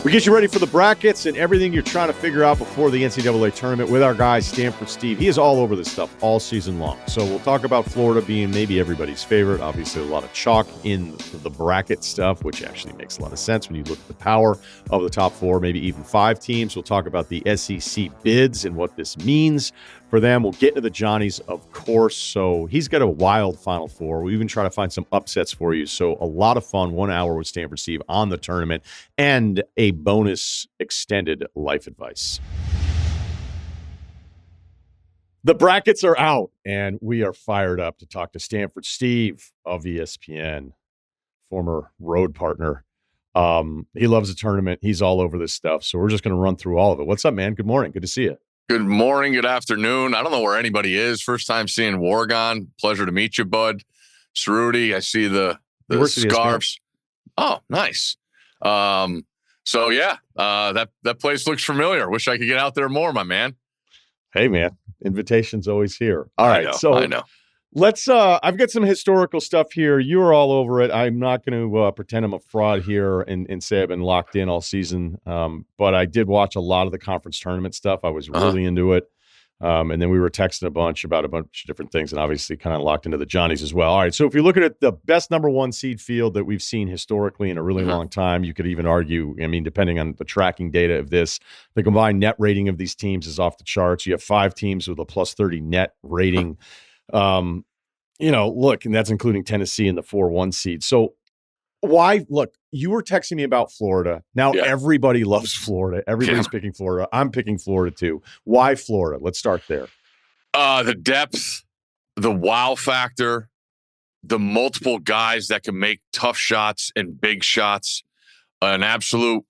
We get you ready for the brackets and everything you're trying to figure out before the NCAA tournament with our guy, Stanford Steve. He is all over this stuff all season long. So we'll talk about Florida being maybe everybody's favorite. Obviously, a lot of chalk in the bracket stuff, which actually makes a lot of sense when you look at the power of the top four, maybe even five teams. We'll talk about the SEC bids and what this means for them. We'll get into the Johnnies, of course. So he's got a wild Final Four. We even try to find some upsets for you. So a lot of fun, 1 hour with Stanford Steve on the tournament and a bonus extended life advice. The brackets are out, and we are fired up to talk to Stanford Steve of ESPN, former road partner. He loves the tournament. He's all over this stuff. So we're just going to run through all of it. What's up, man? Good morning. Good to see you. Good morning, good afternoon. I don't know where anybody is. First time seeing Wargon. Pleasure to meet you, bud. Ceruti, I see the scarves. Oh, nice. So yeah, that place looks familiar. Wish I could get out there more, my man. Hey, man. Invitation's always here. All right. I know. Let's I've got some historical stuff here. You are all over it. I'm not going to pretend I'm a fraud here and say I've been locked in all season. But I did watch a lot of the conference tournament stuff. I was really into it. And then we were texting a bunch about a bunch of different things and obviously kind of locked into the Johnnies as well. All right. So if you're looking at the best number one seed field that we've seen historically in a really long time, you could even argue, I mean, depending on the tracking data of this, the combined net rating of these teams is off the charts. You have 5 teams with a plus 30 net rating. Look, and that's including Tennessee in the 4-1 seed. So you were texting me about Florida. Now everybody loves Florida. Everybody's picking Florida. I'm picking Florida too. Why Florida? Let's start there. The depth, the wow factor, the multiple guys that can make tough shots and big shots, an absolute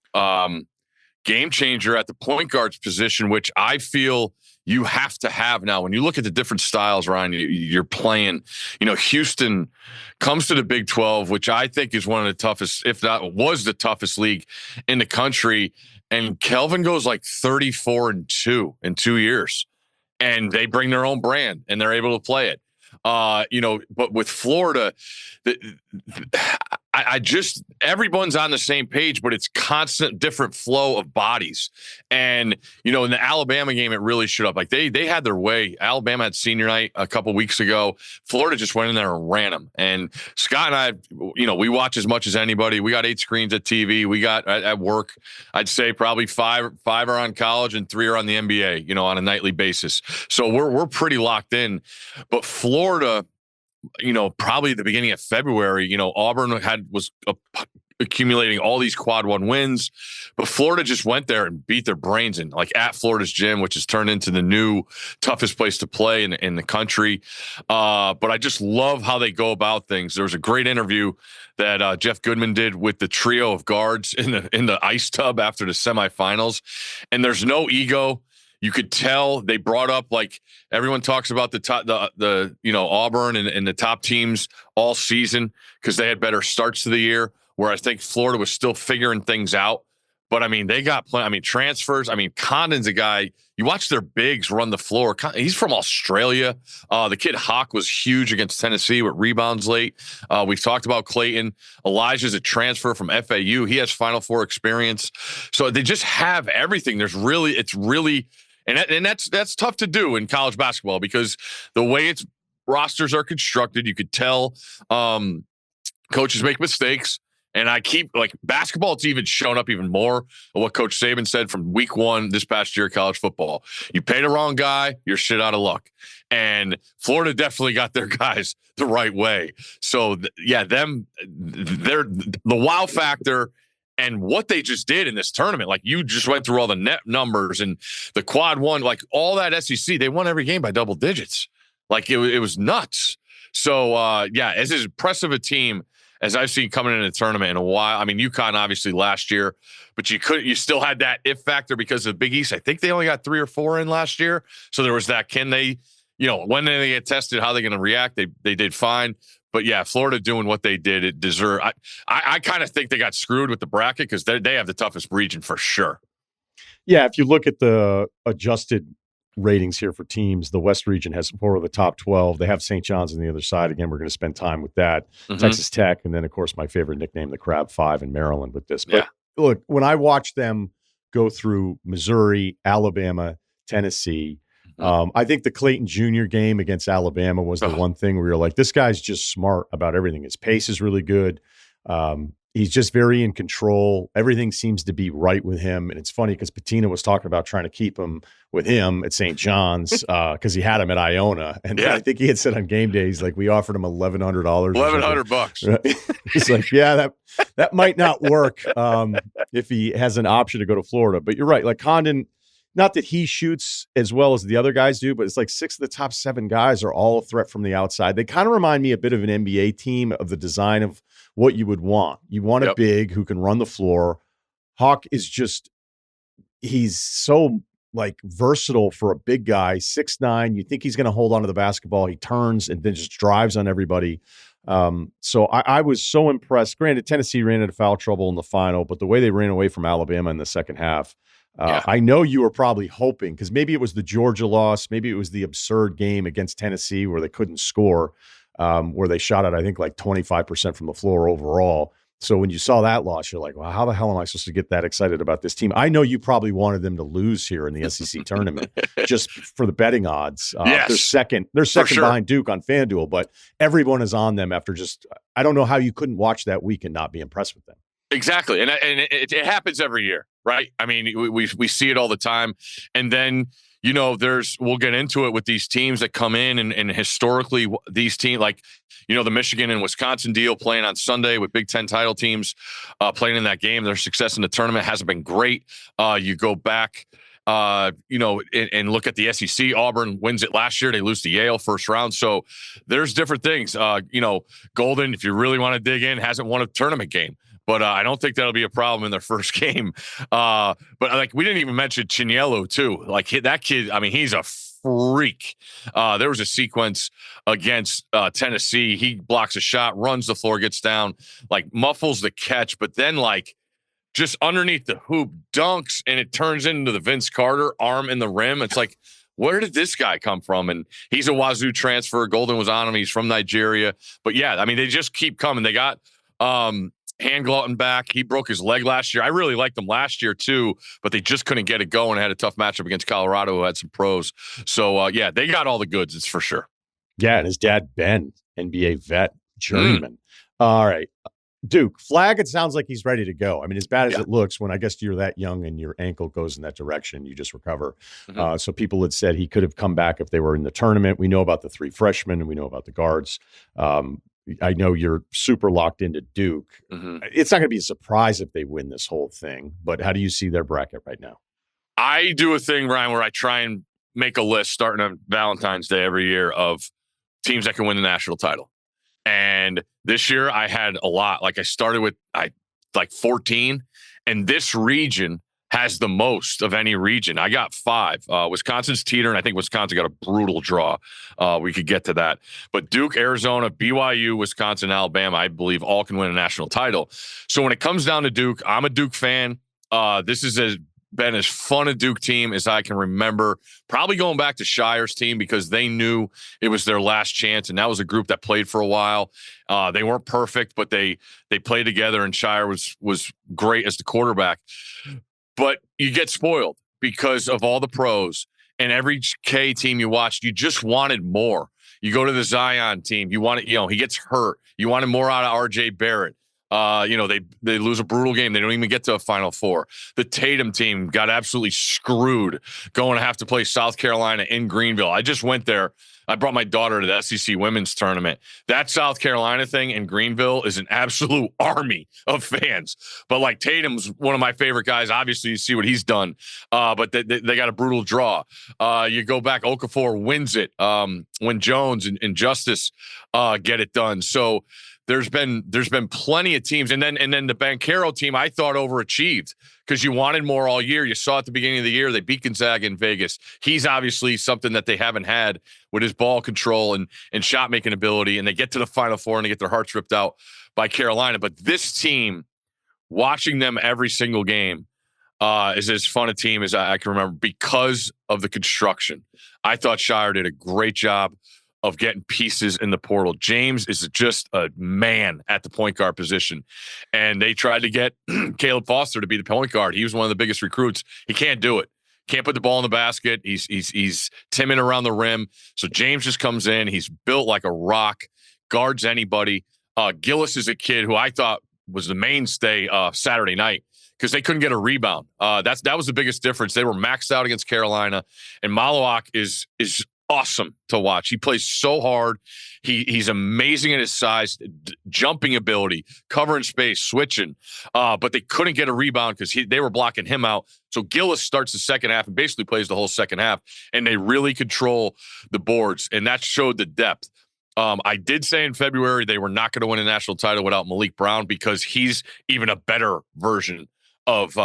game changer at the point guard's position, which I feel you have to have now. When you look at the different styles, Ryan, you're playing, Houston comes to the Big 12, which I think is one of the toughest, if not was the toughest league in the country. And Kelvin goes like 34-2 in 2 years, and they bring their own brand and they're able to play it. But with Florida, everyone's on the same page, but it's constant different flow of bodies. And, in the Alabama game, it really showed up. Like they had their way. Alabama had senior night a couple weeks ago. Florida just went in there and ran them. And Scott and I, we watch as much as anybody. We got 8 screens at TV. We got at work, I'd say probably five are on college and 3 are on the NBA, on a nightly basis. So we're pretty locked in. But Florida, probably at the beginning of February, Auburn was accumulating all these quad 1 wins, but Florida just went there and beat their brains in, like at Florida's gym, which has turned into the new toughest place to play in the country. But I just love how they go about things. There was a great interview that Jeff Goodman did with the trio of guards in the ice tub after the semifinals, and there's no ego. You could tell they brought up, like, everyone talks about the top, the Auburn and the top teams all season because they had better starts to the year, where I think Florida was still figuring things out. But I mean, they got transfers. I mean, Condon's a guy, you watch their bigs run the floor. He's from Australia. The kid Hawk was huge against Tennessee with rebounds late. We've talked about Clayton. Elijah's a transfer from FAU. He has Final Four experience. So they just have everything. And that's tough to do in college basketball because the way its rosters are constructed, you could tell coaches make mistakes. And I keep, like, basketball, it's even shown up even more of what Coach Saban said from week 1 this past year of college football. You pay the wrong guy, you're shit out of luck. And Florida definitely got their guys the right way. So, they're the wow factor. And what they just did in this tournament, like you just went through all the net numbers and the quad 1, like all that SEC, they won every game by double digits. Like it was nuts. So, as impressive a team as I've seen coming into the tournament in a while. I mean, UConn obviously last year, but you still had that if factor because of Big East. I think they only got 3 or 4 in last year. So there was that, can they, when they get tested, how they're going to react? They did fine. But yeah, Florida doing what they did, it deserved. I kind of think they got screwed with the bracket because they have the toughest region for sure. Yeah, if you look at the adjusted ratings here for teams, the West region has 4 of the top 12. They have St. John's on the other side. Again, we're going to spend time with that. Texas Tech, and then, of course, my favorite nickname, the Crab 5 in Maryland with this. But look, when I watch them go through Missouri, Alabama, Tennessee, I think the Clayton Jr. game against Alabama was the one thing where you're like, this guy's just smart about everything. His pace is really good. He's just very in control. Everything seems to be right with him. And it's funny because Patina was talking about trying to keep him with him at St. John's because he had him at Iona. And I think he had said on game day, he's like, we offered him $1,100. $1,100. He's like, yeah, that might not work if he has an option to go to Florida. But you're right. Like Condon, not that he shoots as well as the other guys do, but it's like 6 of the top 7 guys are all a threat from the outside. They kind of remind me a bit of an NBA team of the design of what you would want. You want a big who can run the floor. Hawk is just, he's so like versatile for a big guy, 6'9". You think he's going to hold on to the basketball. He turns and then just drives on everybody. So I was so impressed. Granted, Tennessee ran into foul trouble in the final, but the way they ran away from Alabama in the second half, I know you were probably hoping, because maybe it was the Georgia loss, maybe it was the absurd game against Tennessee where they couldn't score, where they shot at, I think, like 25% from the floor overall. So when you saw that loss, you're like, well, how the hell am I supposed to get that excited about this team? I know you probably wanted them to lose here in the SEC tournament just for the betting odds. Yes, they're second behind Duke on FanDuel, but everyone is on them after just, I don't know how you couldn't watch that week and not be impressed with them. Exactly. And it happens every year, right? I mean, we see it all the time. And then, you know, we'll get into it with these teams that come in and historically these teams, like, you know, the Michigan and Wisconsin deal playing on Sunday with Big Ten title teams playing in that game. Their success in the tournament hasn't been great. You go back, you know, and look at the SEC. Auburn wins it last year. They lose to Yale first round. So there's different things. You know, Golden, if you really want to dig in, hasn't won a tournament game. But I don't think that'll be a problem in their first game. But like, we didn't even mention Chinyelu too. Like that kid, I mean, he's a freak. There was a sequence against Tennessee. He blocks a shot, runs the floor, gets down, like muffles the catch, but then like just underneath the hoop dunks, and it turns into the Vince Carter arm in the rim. It's like, where did this guy come from? And he's a Wazoo transfer. Golden was on him. He's from Nigeria. But yeah, I mean, they just keep coming. They got Handglutton back. He broke his leg last year. I really liked them last year too, but they just couldn't get it going. Had a tough matchup against Colorado, who had some pros. So yeah, they got all the goods. It's for sure. Yeah, and his dad Ben, NBA vet, journeyman. All right, Duke flag. It sounds like he's ready to go. I mean, as bad as it looks, when I guess you're that young and your ankle goes in that direction, you just recover. So people had said he could have come back if they were in the tournament. We know about the 3 freshmen, and we know about the guards. I know you're super locked into Duke. It's not going to be a surprise if they win this whole thing, but how do you see their bracket right now? I do a thing, Ryan, where I try and make a list starting on Valentine's Day every year of teams that can win the national title. And this year I had a lot. Like I started with like 14, and this region has the most of any region. I got 5. Wisconsin's teetering. I think Wisconsin got a brutal draw. We could get to that. But Duke, Arizona, BYU, Wisconsin, Alabama, I believe all can win a national title. So when it comes down to Duke, I'm a Duke fan. This has been as fun a Duke team as I can remember. Probably going back to Shire's team because they knew it was their last chance, and that was a group that played for a while. They weren't perfect, but they played together, and Shire was great as the quarterback. But you get spoiled because of all the pros, and every K team you watched, you just wanted more. You go to the Zion team, you want it, you know, he gets hurt. You wanted more out of RJ Barrett. You know, they lose a brutal game. They don't even get to a Final Four. The Tatum team got absolutely screwed going to have to play South Carolina in Greenville. I just went there. I brought my daughter to the SEC women's tournament. That South Carolina thing in Greenville is an absolute army of fans. But like Tatum's one of my favorite guys. Obviously, you see what he's done. But they got a brutal draw. You go back, Okafor wins it when Jones and Justice get it done. So there's been plenty of teams. And then the Banchero team, I thought overachieved because you wanted more all year. You saw at the beginning of the year, they beat Gonzaga in Vegas. He's obviously something that they haven't had with his ball control and shot making ability. And they get to the Final Four and they get their hearts ripped out by Carolina. But this team, watching them every single game, is as fun a team as I can remember because of the construction. I thought Shire did a great job of getting pieces in the portal. James is just a man at the point guard position. And they tried to get Caleb Foster to be the point guard. He was one of the biggest recruits. He can't do it. Can't put the ball in the basket. He's timid around the rim. So James just comes in. He's built like a rock, guards anybody. Gillis is a kid who I thought was the mainstay Saturday night because they couldn't get a rebound. That was the biggest difference. They were maxed out against Carolina, and Malawak is awesome to watch. He plays so hard. He's amazing at his size, jumping ability, covering space, switching. But they couldn't get a rebound because they were blocking him out. So Gillis starts the second half and basically plays the whole second half, and they really control the boards, and that showed the depth. I did say in February they were not going to win a national title without Malik Brown because he's even a better version of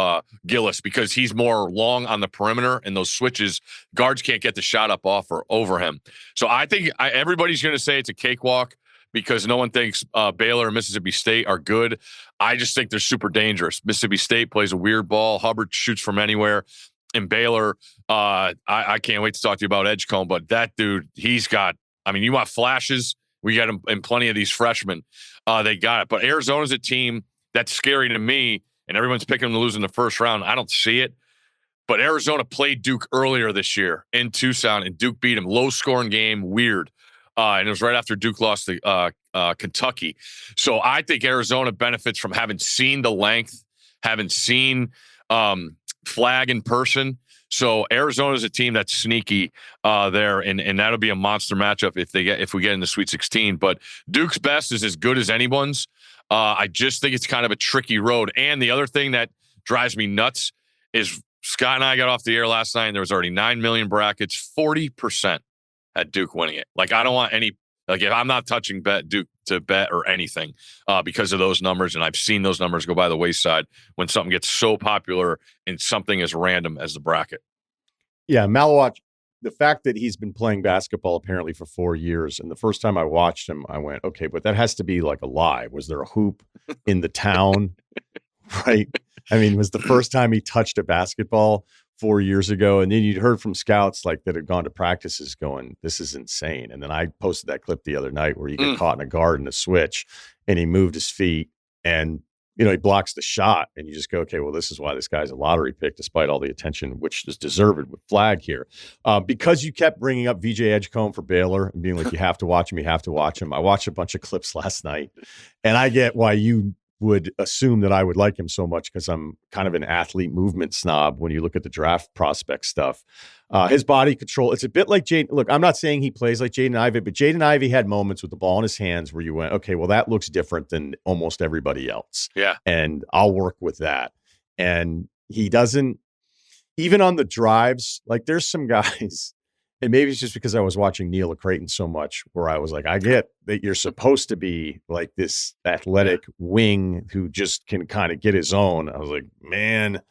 Gillis because he's more long on the perimeter, and those switches, guards can't get the shot up off or over him. So I think everybody's going to say it's a cakewalk because no one thinks Baylor and Mississippi State are good. I just think they're super dangerous. Mississippi State plays a weird ball. Hubbard shoots from anywhere. And Baylor, I can't wait to talk to you about Edgecombe, but that dude, he's got, I mean, you want flashes? We got him in plenty of these freshmen. They got it. But Arizona's a team that's scary to me, and everyone's picking them to lose in the first round. I don't see it. But Arizona played Duke earlier this year in Tucson, and Duke beat him. Low-scoring game, weird. And it was right after Duke lost to Kentucky. So I think Arizona benefits from having seen the length, having seen Flag in person. So Arizona is a team that's sneaky there, and that'll be a monster matchup if we get in the Sweet 16. But Duke's best is as good as anyone's. I just think it's kind of a tricky road. And the other thing that drives me nuts is Scott and I got off the air last night, and there was already 9 million brackets, 40% had Duke winning it. Like, I don't want any, like, if I'm not touching Duke to bet or anything because of those numbers, and I've seen those numbers go by the wayside when something gets so popular and something as random as the bracket. Yeah, Malawak, the fact that he's been playing basketball apparently for 4 years, and the first time I watched him, I went, okay, but that has to be like a lie. Was there a hoop in the town? Right? I mean, it was the first time he touched a basketball 4 years ago. And then you'd heard from scouts like that had gone to practices going, this is insane. And then I posted that clip the other night where he got caught in a guard in a switch and he moved his feet and, you know, he blocks the shot, and you just go, okay, well, this is why this guy's a lottery pick, despite all the attention, which is deserved with Flag here. Because you kept bringing up VJ Edgecombe for Baylor and being like, you have to watch him, you have to watch him. I watched a bunch of clips last night, and I get why you would assume that I would like him so much because I'm kind of an athlete movement snob when you look at the draft prospect stuff. His body control, it's a bit like Jaden. Look, I'm not saying he plays like Jaden Ivey, but Jaden Ivey had moments with the ball in his hands where you went, okay, well, that looks different than almost everybody else. Yeah. And I'll work with that. And he doesn't, even on the drives, like there's some guys, and maybe it's just because I was watching Neil Crichton so much where I was like, I get that you're supposed to be like this athletic wing who just can kind of get his own. I was like, man,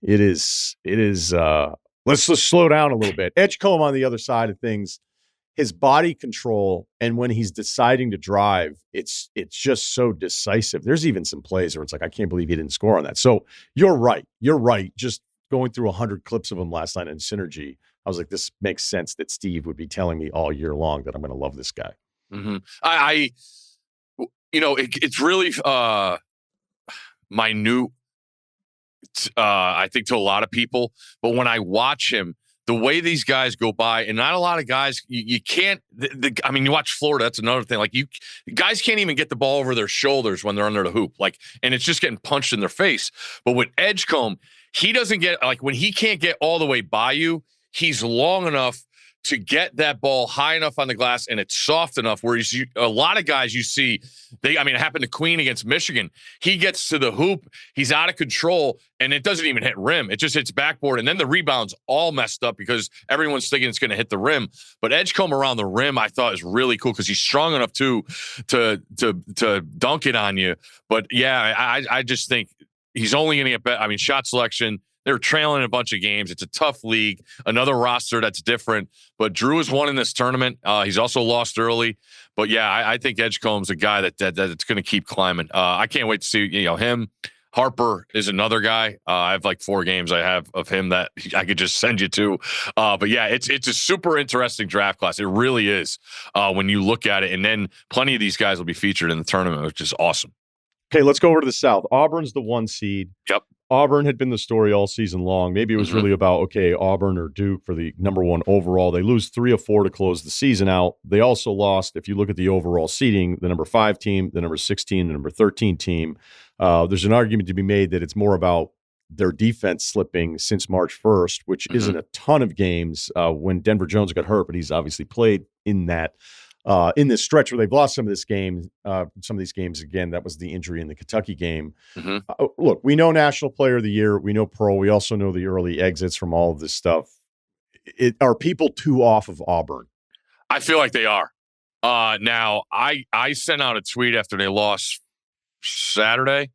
it is, let's just slow down a little bit. Edgecombe on the other side of things, his body control, and when he's deciding to drive, it's just so decisive. There's even some plays where it's like, I can't believe he didn't score on that. So you're right. Just going through 100 clips of him last night in Synergy, I was like, this makes sense that Steve would be telling me all year long that I'm going to love this guy. Mm-hmm. It's really minute, I think, to a lot of people. But when I watch him, the way these guys go by, and not a lot of guys, you can't. I mean, you watch Florida. That's another thing. Like, guys can't even get the ball over their shoulders when they're under the hoop. Like, and it's just getting punched in their face. But with Edgecombe, he doesn't get, like, when he can't get all the way by you, he's long enough to get that ball high enough on the glass, and it's soft enough where a lot of guys you see, it happened to Queen against Michigan. He gets to the hoop, he's out of control, and it doesn't even hit rim. It just hits backboard, and then the rebound's all messed up because everyone's thinking it's going to hit the rim. But Edgecombe around the rim, I thought, is really cool because he's strong enough to dunk it on you. But yeah, I just think he's only going to get better. I mean, shot selection, they're trailing a bunch of games. It's a tough league, another roster that's different. But Drew has won in this tournament. He's also lost early. But yeah, I think Edgecombe's a guy that's going to keep climbing. I can't wait to see him. Harper is another guy. I have like 4 games I have of him that I could just send you to. But yeah, it's a super interesting draft class. It really is when you look at it. And then plenty of these guys will be featured in the tournament, which is awesome. Okay, let's go over to the South. Auburn's the 1 seed. Yep. Auburn had been the story all season long. Maybe it was really about, okay, Auburn or Duke for the number 1 overall. They lose 3 of 4 to close the season out. They also lost, if you look at the overall seeding, the number 5 team, the number 16, the number 13 team. There's an argument to be made that it's more about their defense slipping since March 1st, which isn't a ton of games when Denver Jones got hurt, but he's obviously played in that. In this stretch where they've lost some of these games again, that was the injury in the Kentucky game. Look, we know National Player of the Year, we know Pro, we also know the early exits from all of this stuff. Are people too off of Auburn? I feel like they are. Now, I sent out a tweet after they lost Saturday,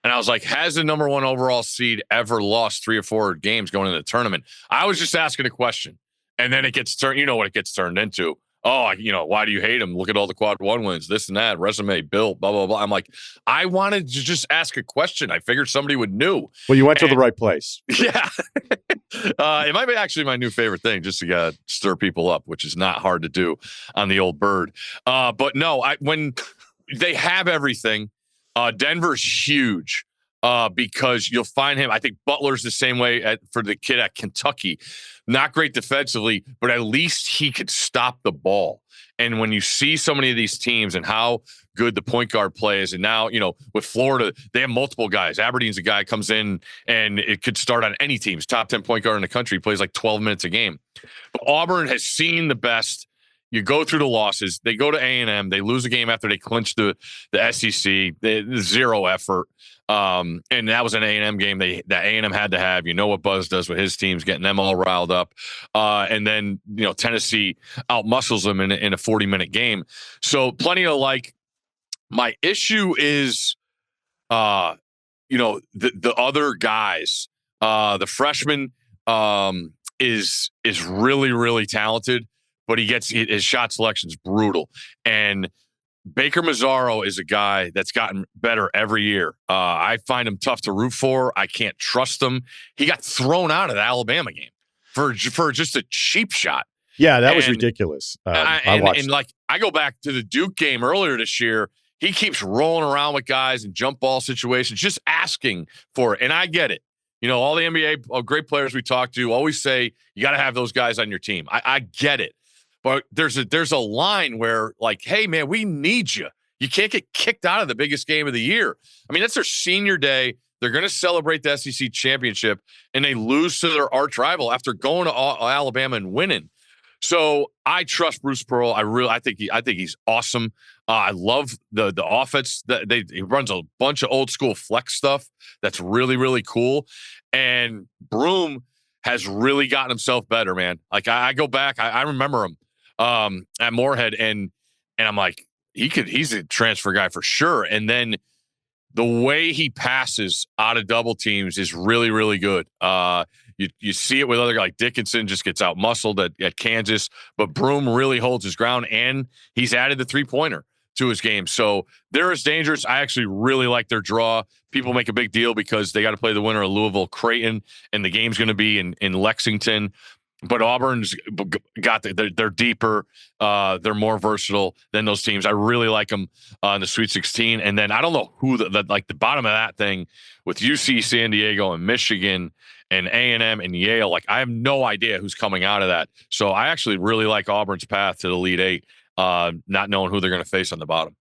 and I was like, has the number 1 overall seed ever lost 3 or 4 games going into the tournament? I was just asking a question, and then it gets turned. You know what it gets turned into? Oh, why do you hate him? Look at all the quad 1 wins, this and that, resume, built, blah, blah, blah. I'm like, I wanted to just ask a question. I figured somebody would know. Well, you went to the right place. Yeah. It might be actually my new favorite thing, just to stir people up, which is not hard to do on the old bird. But no, when they have everything, Denver's huge. Because you'll find him. I think Butler's the same way for the kid at Kentucky. Not great defensively, but at least he could stop the ball. And when you see so many of these teams and how good the point guard play is, and now, with Florida, they have multiple guys. Aberdeen's a guy comes in and it could start on any team's top 10 point guard in the country. He plays like 12 minutes a game. But Auburn has seen the best. You go through the losses. They go to A&M. They lose a game after they clinched the SEC. Zero effort. And that was an A&M game that A&M had to have. You know what Buzz does with his teams, getting them all riled up. And then, Tennessee outmuscles them in a 40-minute game. So plenty of like. My issue is, the other guys. The freshman is really, really talented. But his shot selection is brutal. And Baker Mazzaro is a guy that's gotten better every year. I find him tough to root for. I can't trust him. He got thrown out of the Alabama game for just a cheap shot. Yeah, that was ridiculous. I go back to the Duke game earlier this year. He keeps rolling around with guys in jump ball situations, just asking for it. And I get it. All the NBA great players we talk to always say you got to have those guys on your team. I get it. But there's a line where, like, hey, man, we need you. You can't get kicked out of the biggest game of the year. I mean, that's their senior day. They're going to celebrate the SEC championship, and they lose to their arch rival after going to Alabama and winning. So I trust Bruce Pearl. I think he's awesome. I love the offense. He runs a bunch of old school flex stuff that's really, really cool. And Broom has really gotten himself better, man. Like I go back, I remember him at Moorhead, and I'm like, he's a transfer guy for sure. And then the way he passes out of double teams is really, really good. You see it with other guys like Dickinson just gets out muscled at Kansas, but Broom really holds his ground, and he's added the 3-pointer to his game. So they're as dangerous. I actually really like their draw. People make a big deal because they got to play the winner of Louisville Creighton, and the game's going to be in Lexington. But Auburn's got they're deeper. They're more versatile than those teams. I really like them in the Sweet 16. And then I don't know who the bottom of that thing with UC San Diego and Michigan and A&M and Yale. Like I have no idea who's coming out of that. So I actually really like Auburn's path to the Elite Eight, not knowing who they're going to face on the bottom.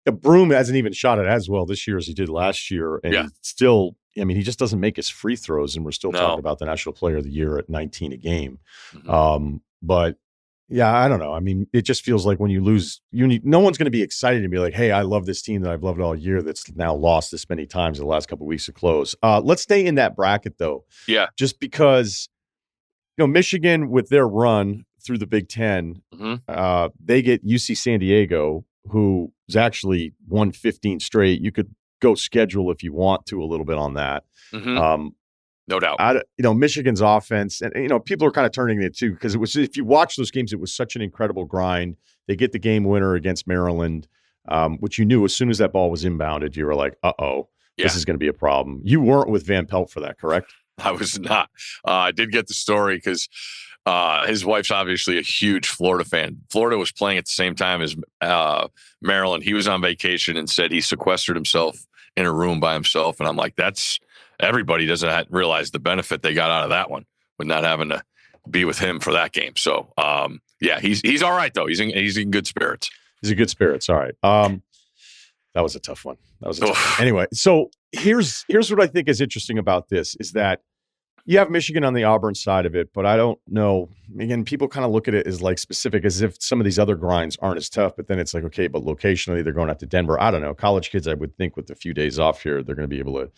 Broom hasn't even shot it as well this year as he did last year, and still. I mean, he just doesn't make his free throws, and we're still talking about the National Player of the Year at 19 a game. Mm-hmm. But yeah, I don't know. I mean, it just feels like when you lose, no one's going to be excited and be like, "Hey, I love this team that I've loved all year that's now lost this many times in the last couple of weeks to close." Let's stay in that bracket though. Yeah, just because Michigan with their run through the Big Ten, they get UC San Diego, who is actually won 15 straight. You could go schedule if you want to a little bit on that. No doubt. Michigan's offense, and people are kind of turning it too, because it was, if you watch those games, it was such an incredible grind. They get the game winner against Maryland, which you knew as soon as that ball was inbounded, you were like, uh-oh. this is going to be a problem. You weren't with Van Pelt for that, correct? I was not. I did get the story because his wife's obviously a huge Florida fan. Florida was playing at the same time as Maryland. He was on vacation and said he sequestered himself in a room by himself. And I'm like, everybody doesn't realize the benefit they got out of that one with not having to be with him for that game. So, yeah, he's all right though. He's in good spirits. He's in good spirits. All right. That was a tough one. Anyway, so here's what I think is interesting about this is that you have Michigan on the Auburn side of it, but I don't know. Again, people kind of look at it as like specific, as if some of these other grinds aren't as tough, but then it's like, okay, but locationally they're going out to Denver. I don't know. College kids, I would think with a few days off here, they're going to be able to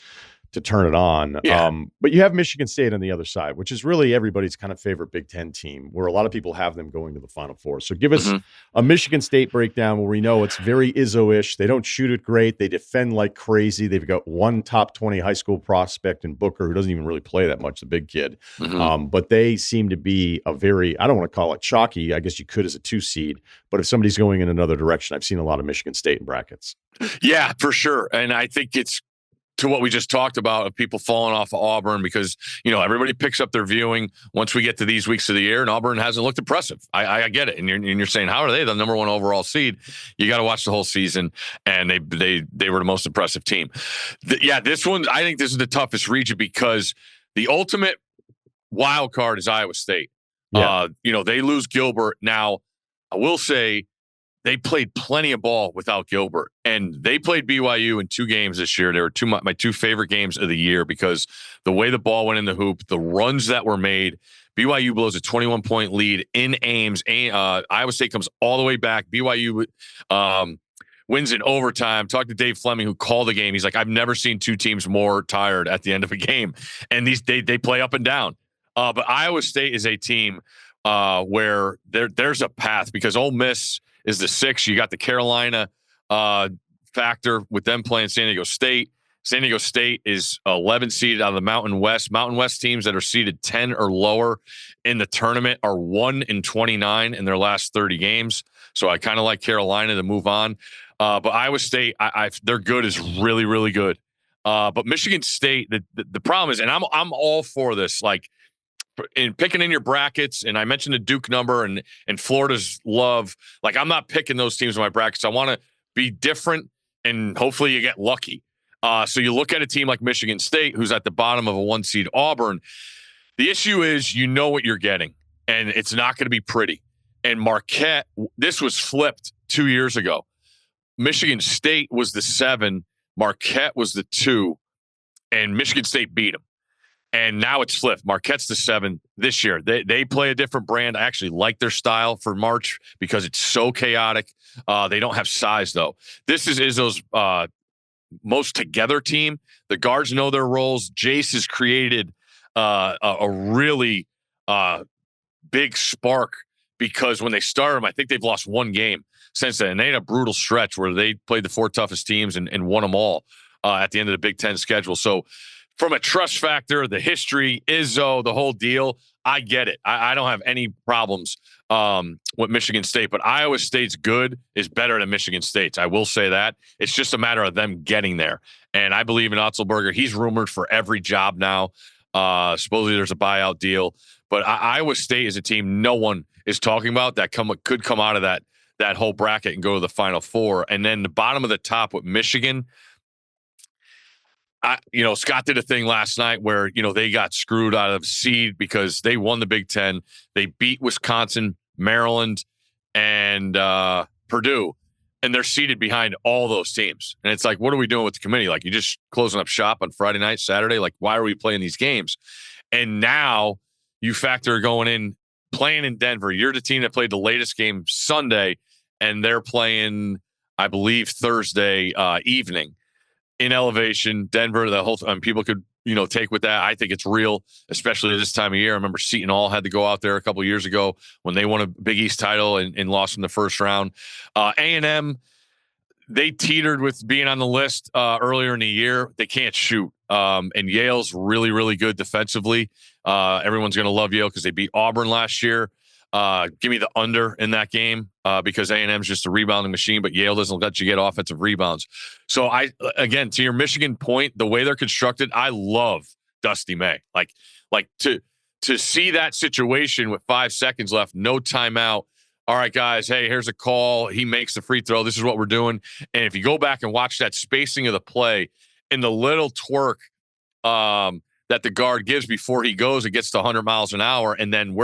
turn it on. Yeah. But you have Michigan State on the other side, which is really everybody's kind of favorite Big Ten team, where a lot of people have them going to the Final Four. So give us a Michigan State breakdown where we know it's very Izzo-ish. They don't shoot it great. They defend like crazy. They've got one top 20 high school prospect in Booker, who doesn't even really play that much, the big kid. But they seem to be a very, I don't want to call it chalky. I guess you could as a 2 seed. But if somebody's going in another direction, I've seen a lot of Michigan State in brackets. Yeah, for sure. And I think it's to what we just talked about of people falling off of Auburn because, everybody picks up their viewing once we get to these weeks of the year, and Auburn hasn't looked impressive. I get it. And you're saying, how are they the number 1 overall seed? You got to watch the whole season, and they were the most impressive team. This one, I think this is the toughest region because the ultimate wild card is Iowa State. Yeah. They lose Gilbert. Now, I will say, they played plenty of ball without Gilbert, and they played BYU in 2 games this year. They were my 2 favorite games of the year because the way the ball went in the hoop, the runs that were made. BYU blows a 21-point lead in Ames. Iowa State comes all the way back. BYU wins in overtime. Talked to Dave Fleming, who called the game. He's like, I've never seen 2 teams more tired at the end of a game, and they play up and down. But Iowa State is a team where there's a path because Ole Miss is the 6. You got the Carolina factor with them playing San Diego State. San Diego State is 11 seeded out of the Mountain West. Mountain West teams that are seeded 10 or lower in the tournament are 1-29 in their last 30 games. So I kind of like Carolina to move on. But Iowa State, their good is really, really good. But Michigan State, the problem is, and I'm all for this, like, in picking in your brackets, and I mentioned the Duke number and Florida's love. Like, I'm not picking those teams in my brackets. I want to be different, and hopefully you get lucky. So you look at a team like Michigan State, who's at the bottom of a 1 seed Auburn. The issue is you know what you're getting, and it's not going to be pretty. And Marquette, this was flipped 2 years ago. Michigan State was the 7, Marquette was the 2, and Michigan State beat them. And now it's flipped. Marquette's the 7 this year. They play a different brand. I actually like their style for March because it's so chaotic. They don't have size, though. This is Izzo's most together team. The guards know their roles. Jace has created a really big spark because when they started them, I think they've lost 1 game since then. And they had a brutal stretch where they played the 4 toughest teams and won them all at the end of the Big Ten schedule. So, from a trust factor, the history, Izzo, the whole deal, I get it. I don't have any problems with Michigan State, but Iowa State's good is better than Michigan State's. I will say that. It's just a matter of them getting there. And I believe in Otzelberger. He's rumored for every job now. Supposedly there's a buyout deal. But Iowa State is a team no one is talking about that could come out of that whole bracket and go to the Final Four. And then the bottom of the top with Michigan, Scott did a thing last night where, they got screwed out of seed because they won the Big Ten. They beat Wisconsin, Maryland, and Purdue, and they're seated behind all those teams. And it's like, what are we doing with the committee? Like, you just closing up shop on Friday night, Saturday? Like, why are we playing these games? And now you factor playing in Denver. You're the team that played the latest game Sunday, and they're playing, I believe, Thursday evening. In elevation, Denver, the whole people could, take with that. I think it's real, especially this time of year. I remember Seton Hall had to go out there a couple of years ago when they won a Big East title and lost in the first round. A&M, they teetered with being on the list earlier in the year. They can't shoot. And Yale's really, really good defensively. Everyone's going to love Yale because they beat Auburn last year. Give me the under in that game because A&M's just a rebounding machine, but Yale doesn't let you get offensive rebounds. So again, to your Michigan point, the way they're constructed, I love Dusty May. Like to see that situation with 5 seconds left, no timeout. All right, guys, hey, here's a call. He makes the free throw. This is what we're doing. And if you go back and watch that spacing of the play and the little twerk that the guard gives before he goes, it gets to 100 miles an hour. And then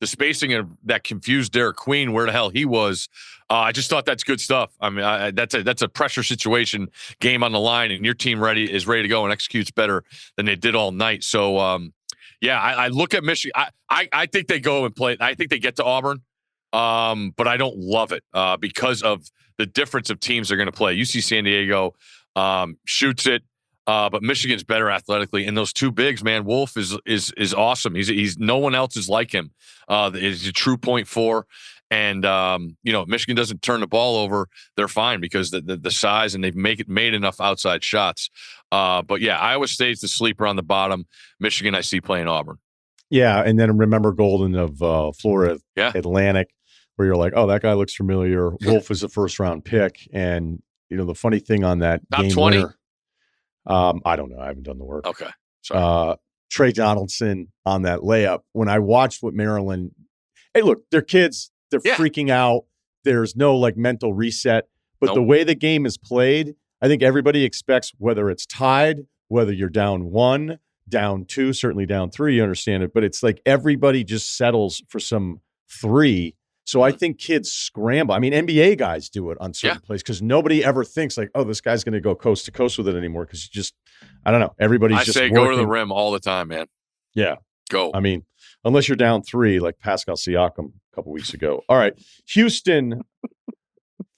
the spacing of that confused Derek Queen, where the hell he was. I just thought that's good stuff. I mean, that's a pressure situation, game on the line, and your team is ready to go and executes better than they did all night. So, I look at Michigan. I think they go and play. I think they get to Auburn, but I don't love it because of the difference of teams they're going to play. UC San Diego shoots it. But Michigan's better athletically, and those two bigs, man. Wolf is awesome. He's no one else is like him. He's a true point four, and if Michigan doesn't turn the ball over, they're fine because the size, and they've made enough outside shots. But yeah, Iowa State's the sleeper on the bottom. Michigan, I see playing Auburn. Yeah, and then remember Golden of Florida Atlantic, where you're like, oh, that guy looks familiar. Wolf is a first round pick, and the funny thing on that top game 20. winner. I don't know. I haven't done the work. Okay. Sorry. Trey Donaldson on that layup. When I watched what Maryland, hey, look, they're kids. They're freaking out. There's no mental reset. But the way the game is played, I think everybody expects, whether it's tied, whether you're down 1, down 2, certainly down 3, you understand it. But it's like everybody just settles for some 3. So I think kids scramble. I mean, NBA guys do it on certain plays because nobody ever thinks oh, this guy's going to go coast to coast with it anymore because I don't know. Everybody's just working. Go to the rim all the time, man. Yeah. Go. I mean, unless you're down 3 like Pascal Siakam a couple weeks ago. All right. Houston,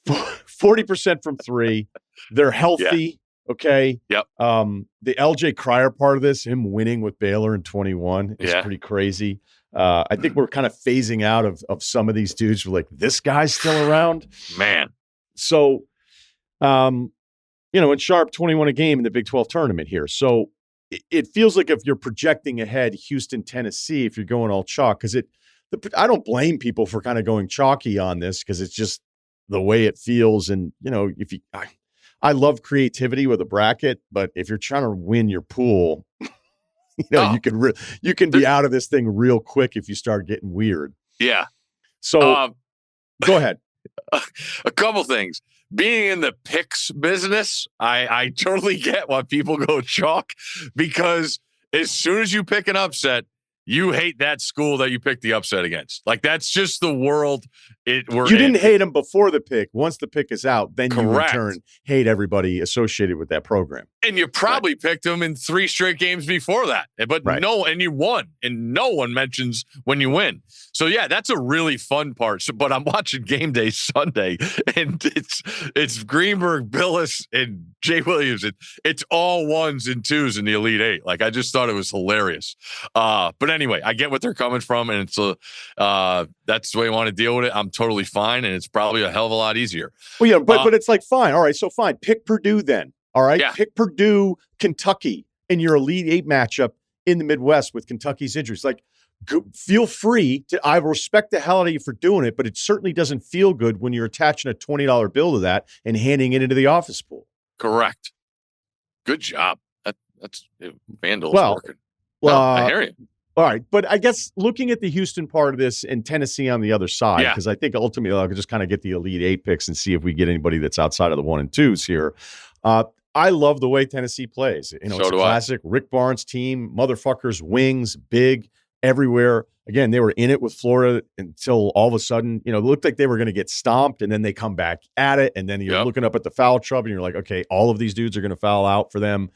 40% from 3. They're healthy. Yeah. Okay. Yep. The LJ Cryer part of this, him winning with Baylor in 21 is pretty crazy. I think we're kind of phasing out of some of these dudes. We're like, this guy's still around, man. So, in sharp 21 a game in the Big 12 tournament here. So it feels like if you're projecting ahead, Houston, Tennessee, if you're going all chalk, because I don't blame people for kind of going chalky on this because it's just the way it feels. And I love creativity with a bracket, but if you're trying to win your pool. You can be out of this thing real quick if you start getting weird. Yeah. So go ahead. A couple things. Being in the picks business, I totally get why people go chalk because as soon as you pick an upset, you hate that school that you picked the upset against. Like that's just the world you didn't hate them before the pick. Once the pick is out, then Correct. You in turn hate everybody associated with that program. And you probably picked them in 3 straight games before that. But and you won. And no one mentions when you win. So yeah, that's a really fun part. But I'm watching Game Day Sunday and it's Greenberg, Billis, and Jay Williams. It's all 1s and 2s in the Elite 8. Like I just thought it was hilarious. But anyway, I get what they're coming from, and it's that's the way you want to deal with it. I'm totally fine, and it's probably a hell of a lot easier. Well, yeah, but it's like fine. All right, so fine. Pick Purdue then. All right, pick Purdue, Kentucky in your Elite 8 matchup in the Midwest with Kentucky's injuries. Like, feel free to. I respect the hell out of you for doing it, but it certainly doesn't feel good when you're attaching a $20 bill to that and handing it into the office pool. Correct. Good job. That's Vandal's working. Well, I hear you. All right, but I guess looking at the Houston part of this and Tennessee on the other side, because I think ultimately I'll just kind of get the Elite 8 picks and see if we get anybody that's outside of the 1 and 2s here. I love the way Tennessee plays. It's a classic Rick Barnes team, motherfuckers, wings, big, everywhere. Again, they were in it with Florida until all of a sudden, it looked like they were going to get stomped, and then they come back at it, and then you're looking up at the foul trouble, and you're like, okay, all of these dudes are going to foul out for them.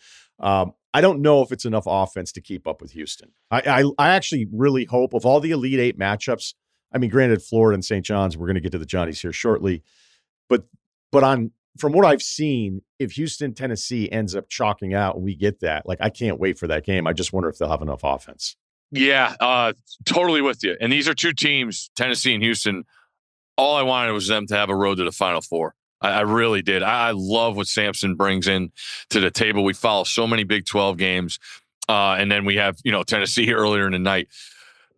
I don't know if it's enough offense to keep up with Houston. I actually really hope of all the Elite 8 matchups. I mean, granted, Florida and St. John's, we're going to get to the Johnnies here shortly, but from what I've seen, if Houston, Tennessee ends up chalking out and we get that, I can't wait for that game. I just wonder if they'll have enough offense. Yeah, totally with you. And these are two teams, Tennessee and Houston. All I wanted was them to have a road to the Final Four. I really did. I love what Sampson brings in to the table. We follow so many Big 12 games. And then we have, Tennessee earlier in the night.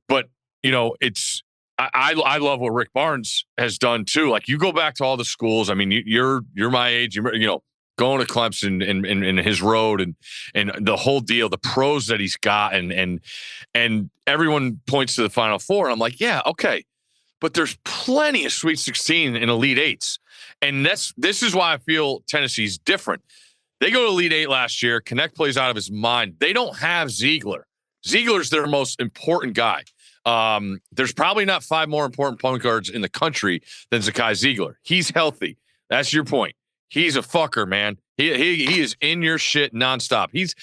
But, it's I love what Rick Barnes has done too. Like, you go back to all the schools. I mean, you're my age. Going to Clemson and his road and the whole deal, the pros that he's got, and everyone points to the Final Four. And I'm like, yeah, okay, but there's plenty of Sweet 16 and Elite Eights, and this is why I feel Tennessee's different. They go to Elite Eight last year. Connect plays out of his mind. They don't have Ziegler. Ziegler's their most important guy. There's probably not 5 more important point guards in the country than Zakai Ziegler. He's healthy. That's your point. He's a fucker, man. He is in your shit nonstop. He's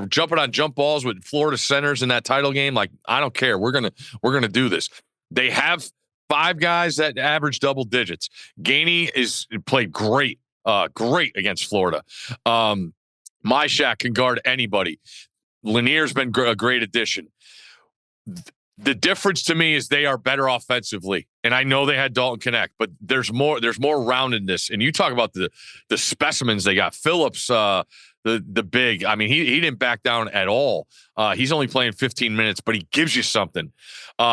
jumping on jump balls with Florida centers in that title game. Like, I don't care. We're gonna do this. They have 5 guys that average double digits. Gainey played great against Florida. Myshak can guard anybody. Lanier's been a great addition. The difference to me is they are better offensively. And I know they had Dalton Connect, but there's more roundedness. And you talk about the specimens they got. Phillips, the big. I mean, he didn't back down at all. He's only playing 15 minutes, but he gives you something.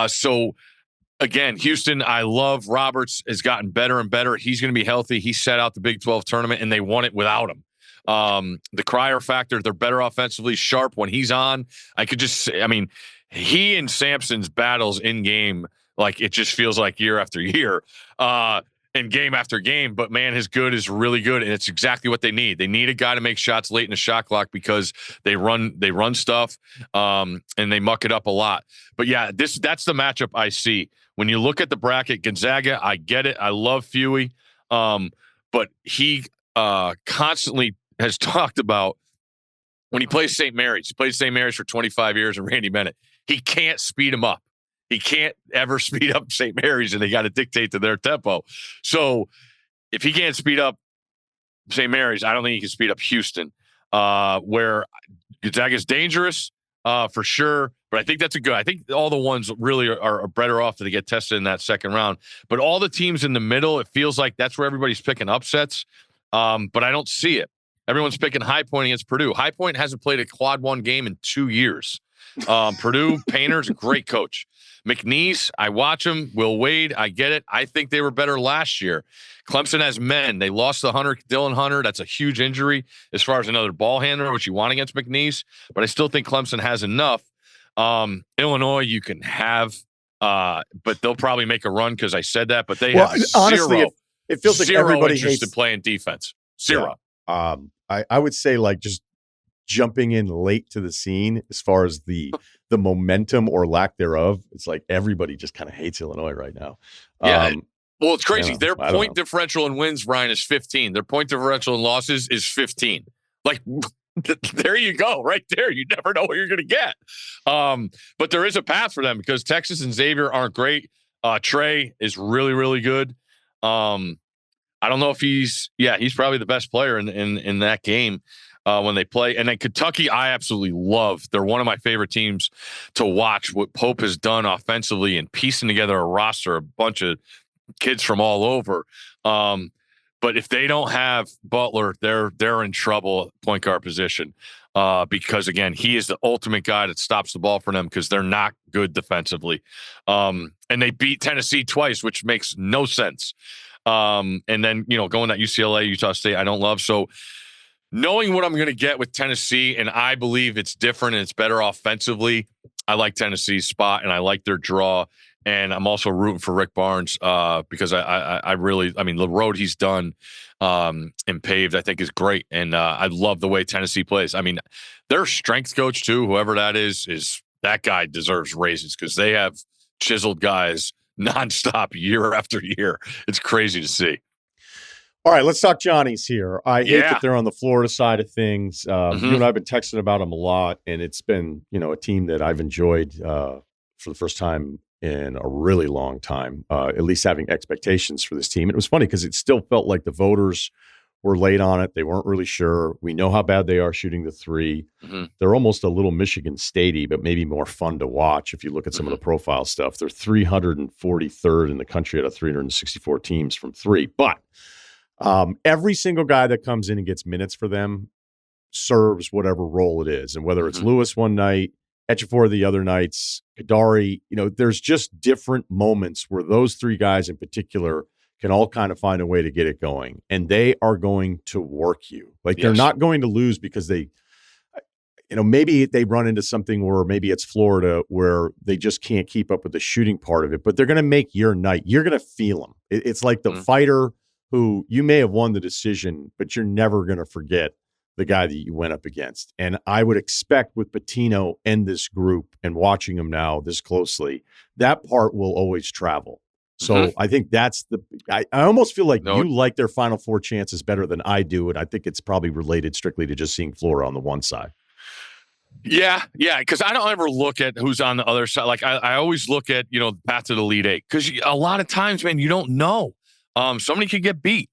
So again, Houston, I love Roberts, has gotten better and better. He's going to be healthy. He set out the Big 12 tournament, and they won it without him. The Cryer factor, they're better offensively. Sharp, when he's on, I could just say, I mean, he and Sampson's battles in game, like, it just feels like year after year, and game after game. But man, his good is really good, and it's exactly what they need. They need a guy to make shots late in the shot clock because they run stuff, and they muck it up a lot. But yeah, that's the matchup I see when you look at the bracket. Gonzaga, I get it. I love Fewey, but he constantly has talked about when he plays St. Mary's. He played St. Mary's for 25 years, and Randy Bennett. He can't speed him up. He can't ever speed up St. Mary's, and they got to dictate to their tempo. So if he can't speed up St. Mary's, I don't think he can speed up Houston, where Gonzaga is dangerous for sure. But I think that's I think all the ones really are better off to get tested in that second round. But all the teams in the middle, it feels like that's where everybody's picking upsets. But I don't see it. Everyone's picking High Point against Purdue. High Point hasn't played a quad 1 game in 2 years. Purdue, Painter's a great coach. McNeese, I watch him. Will Wade, I get it. I think they were better last year. Clemson has men. They lost Dylan Hunter. That's a huge injury as far as another ball handler, which you want against McNeese. But I still think Clemson has enough. Illinois, you can have, but they'll probably make a run because I said that. But they have honestly, zero. It feels like everybody interest in hates playing defense. Zero. Yeah. I would say, like, just jumping in late to the scene as far as the momentum or lack thereof. It's like everybody just kind of hates Illinois right now. Yeah. Well, it's crazy. You know, Their point differential in wins, Ryan, is 15. Their point differential in losses is 15. Like, there you go, right there. You never know what you're going to get. But there is a path for them because Texas and Xavier aren't great. Trey is really, really good. I don't know if he's probably the best player in that game when they play. And then Kentucky, I absolutely love. They're one of my favorite teams to watch. What Pope has done offensively and piecing together a roster, a bunch of kids from all over. But if they don't have Butler, they're in trouble at point guard position because, again, he is the ultimate guy that stops the ball for them because they're not good defensively. And they beat Tennessee twice, which makes no sense. And then, going at UCLA, Utah State, I don't love. So knowing what I'm going to get with Tennessee, and I believe it's different and it's better offensively, I like Tennessee's spot and I like their draw. And I'm also rooting for Rick Barnes because I really, the road he's done and paved, I think, is great. And I love the way Tennessee plays. I mean, their strength coach, too, whoever that is that guy deserves raises because they have chiseled guys nonstop year after year. It's crazy to see. All right, let's talk Johnny's here. I hate that they're on the Florida side of things. You and I have been texting about them a lot, and it's been, a team that I've enjoyed for the first time in a really long time, at least having expectations for this team. And it was funny because it still felt like the voters were late on it. They weren't really sure. We know how bad they are shooting the three. They're almost a little Michigan Statey, but maybe more fun to watch if you look at some of the profile stuff. They're 343rd in the country out of 364 teams from three. But every single guy that comes in and gets minutes for them serves whatever role it is. And whether it's Lewis one night, Etchafor the other nights, Kadari, there's just different moments where those three guys in particular can all kind of find a way to get it going. And they are going to work you. Like, they're not going to lose because maybe they run into something where maybe it's Florida where they just can't keep up with the shooting part of it, but they're going to make your night. You're going to feel them. It's like the fighter who you may have won the decision, but you're never going to forget the guy that you went up against. And I would expect with Pitino and this group and watching them now this closely, that part will always travel. So I think that's I almost feel like you like their Final Four chances better than I do. And I think it's probably related strictly to just seeing Florida on the one side. Yeah, because I don't ever look at who's on the other side. Like, I always look at, the path to the Elite Eight, because a lot of times, man, you don't know. Somebody could get beat.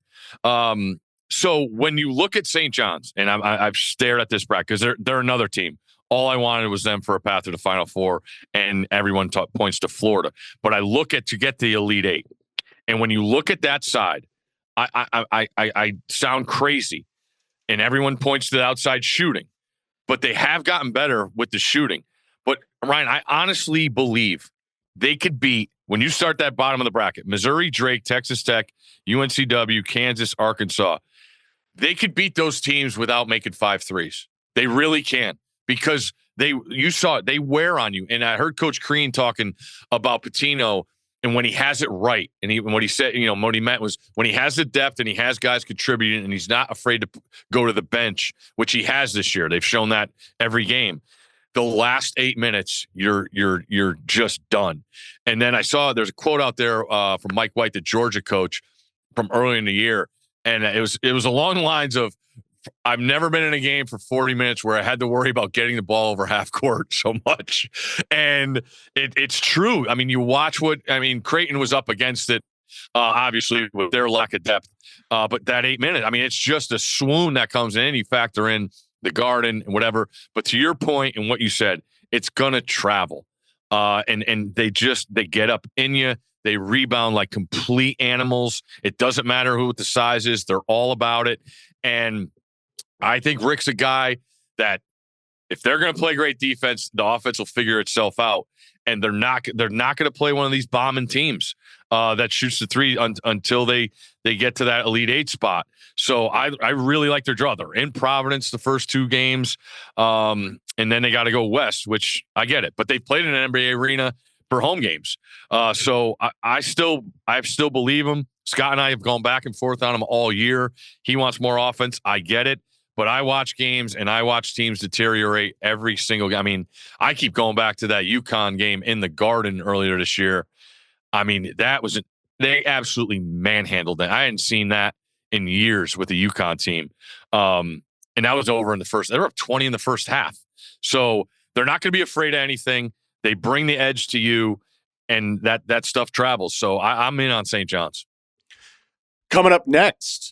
So when you look at St. John's, and I've stared at this bracket because they're another team. All I wanted was them for a path to the Final Four, and everyone points to Florida. But I look at to get the Elite Eight, and when you look at that side, I sound crazy, and everyone points to the outside shooting, but they have gotten better with the shooting. But Ryan, I honestly believe they could beat, when you start that bottom of the bracket, Missouri, Drake, Texas Tech, UNCW, Kansas, Arkansas. They could beat those teams without making 5 threes. They really can, because you saw it, they wear on you. And I heard Coach Crean talking about Pitino, and when he has it right, and what he said, what he meant was when he has the depth and he has guys contributing and he's not afraid to go to the bench, which he has this year. They've shown that every game. The last 8 minutes, you're just done. And then I saw there's a quote out there from Mike White, the Georgia coach from early in the year. And it was along the lines of, I've never been in a game for 40 minutes where I had to worry about getting the ball over half court so much. And it's true. I mean, you watch Crichton was up against it, obviously, with their lack of depth. But that 8 minutes, it's just a swoon that comes in. You factor in the Garden and whatever. But to your point and what you said, it's going to travel. And they get up in you. They rebound like complete animals. It doesn't matter who the size is. They're all about it. And I think Rick's a guy that if they're going to play great defense, the offense will figure itself out. And they're not going to play one of these bombing teams that shoots the three until they get to that Elite Eight spot. So I really like their draw. They're in Providence the first 2 games. And then they got to go west, which I get it. But they played in an NBA arena for home games. So I still believe him. Scott and I have gone back and forth on him all year. He wants more offense. I get it. But I watch games and I watch teams deteriorate every single game. I keep going back to that UConn game in the Garden earlier this year. They absolutely manhandled that. I hadn't seen that in years with the UConn team. And that was over in the first. They were up 20 in the first half. So they're not going to be afraid of anything. They bring the edge to you, and that stuff travels. So I'm in on St. John's. Coming up next.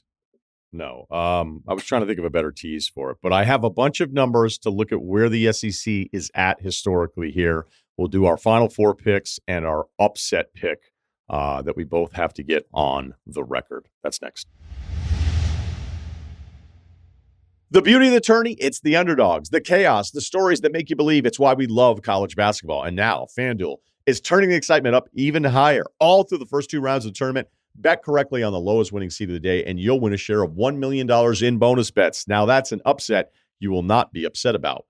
No, I was trying to think of a better tease for it, but I have a bunch of numbers to look at where the SEC is at historically here. We'll do our Final Four picks and our upset pick that we both have to get on the record. That's next. The beauty of the tourney, it's the underdogs, the chaos, the stories that make you believe. It's why we love college basketball. And now FanDuel is turning the excitement up even higher all through the first 2 rounds of the tournament. Bet correctly on the lowest winning seed of the day, and you'll win a share of $1 million in bonus bets. Now, that's an upset you will not be upset about.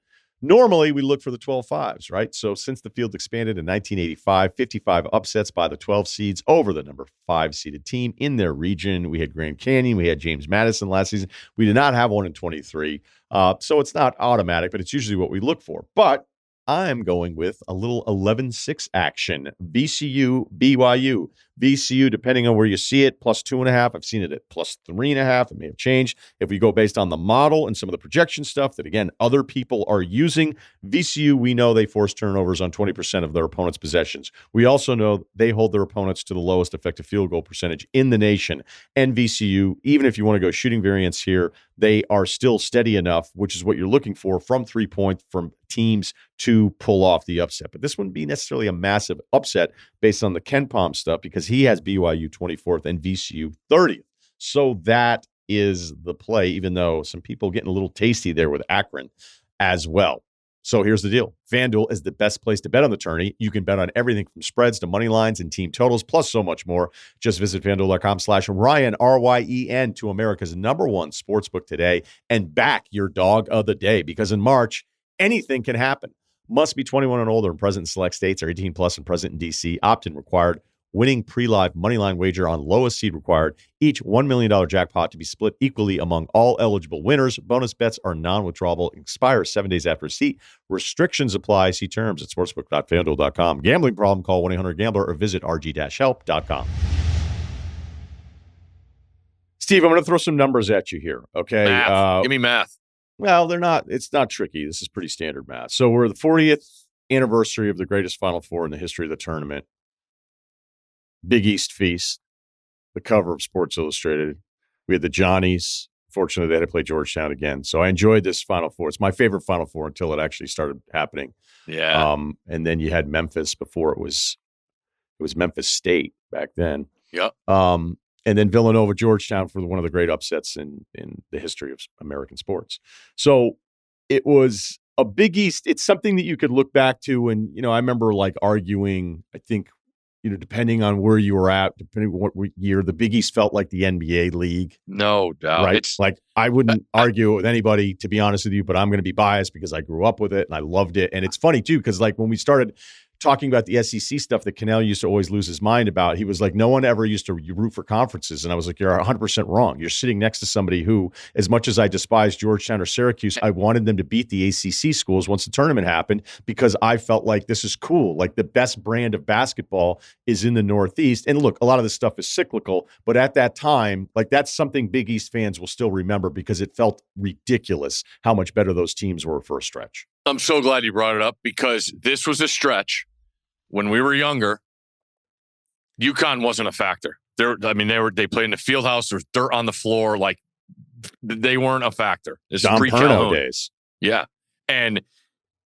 Normally, we look for the 12-5s, right? So since the field expanded in 1985, 55 upsets by the 12 seeds over the number 5-seeded team in their region. We had Grand Canyon. We had James Madison last season. We did not have one in 23. So it's not automatic, but it's usually what we look for. But I'm going with a little 11-6 action. VCU, BYU. VCU, depending on where you see it, +2.5. I've seen it at +3.5. It may have changed. If we go based on the model and some of the projection stuff that, again, other people are using, VCU, we know they force turnovers on 20% of their opponents' possessions. We also know they hold their opponents to the lowest effective field goal percentage in the nation. And VCU, even if you want to go shooting variance here, they are still steady enough, which is what you're looking for from 3-point from teams to pull off the upset. But this wouldn't be necessarily a massive upset based on the Ken Palm stuff because he has BYU 24th and VCU 30th. So that is the play, even though some people getting a little tasty there with Akron as well. So here's the deal. FanDuel is the best place to bet on the tourney. You can bet on everything from spreads to money lines and team totals, plus so much more. Just visit FanDuel.com/Ryen, RYEN, to America's #1 sportsbook today and back your dog of the day, because in March, anything can happen. Must be 21 and older and present in select states, or 18 plus and present in D.C. Opt-in required. Winning pre-live moneyline wager on lowest seed required. Each $1 million jackpot to be split equally among all eligible winners. Bonus bets are non-withdrawable. Expire 7 days after receipt. Restrictions apply. See terms at sportsbook.fanduel.com. Gambling problem? Call 1-800-GAMBLER or visit rg-help.com. Steve, I'm going to throw some numbers at you here, okay? Math. Give me math. Well, it's not tricky. This is pretty standard math. So we're the 40th anniversary of the greatest Final Four in the history of the tournament. Big East Feast, the cover of Sports Illustrated. We had the Johnnies. Fortunately, they had to play Georgetown again. So I enjoyed this Final Four. It's my favorite Final Four until it actually started happening. Yeah. And then you had Memphis before it was Memphis State back then. Yep. And then Villanova, Georgetown for one of the great upsets in the history of American sports. So it was a Big East. It's something that you could look back to. And, I remember like arguing, I think, depending on where you were at, depending on what year, the Big East felt like the NBA league. No doubt. Right? Like, I wouldn't argue with anybody, to be honest with you, but I'm going to be biased because I grew up with it and I loved it. And it's funny, too, because like when we started talking about the SEC stuff that Cannell used to always lose his mind about, he was like, no one ever used to root for conferences. And I was like, you're 100% wrong. You're sitting next to somebody who, as much as I despise Georgetown or Syracuse, I wanted them to beat the ACC schools once the tournament happened, because I felt like this is cool. Like, the best brand of basketball is in the Northeast. And look, a lot of this stuff is cyclical, but at that time, like, that's something Big East fans will still remember, because it felt ridiculous how much better those teams were for a stretch. I'm so glad you brought it up, because this was a stretch. When we were younger, UConn wasn't a factor. They played in the field house. There was dirt on the floor. Like, they weren't a factor. This is pre-Calhoun days. Yeah. And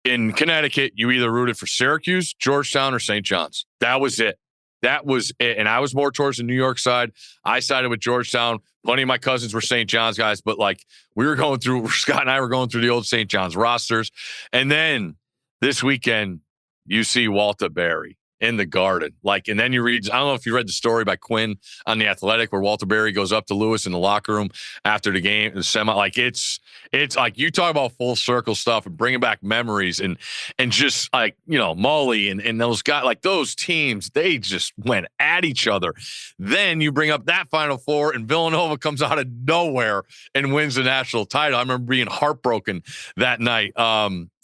in Connecticut, you either rooted for Syracuse, Georgetown, or St. John's. That was it. And I was more towards the New York side. I sided with Georgetown. Plenty of my cousins were St. John's guys, but like, Scott and I were going through the old St. John's rosters. And then this weekend, you see Walter Berry in the Garden. Like, and then you read, I don't know if you read the story by Quinn on The Athletic, where Walter Berry goes up to Lewis in the locker room after the game, the semi. Like, it's like, you talk about full circle stuff and bringing back memories, and just like, Mully and those guys, like those teams, they just went at each other. Then you bring up that Final Four, and Villanova comes out of nowhere and wins the national title. I remember being heartbroken that night.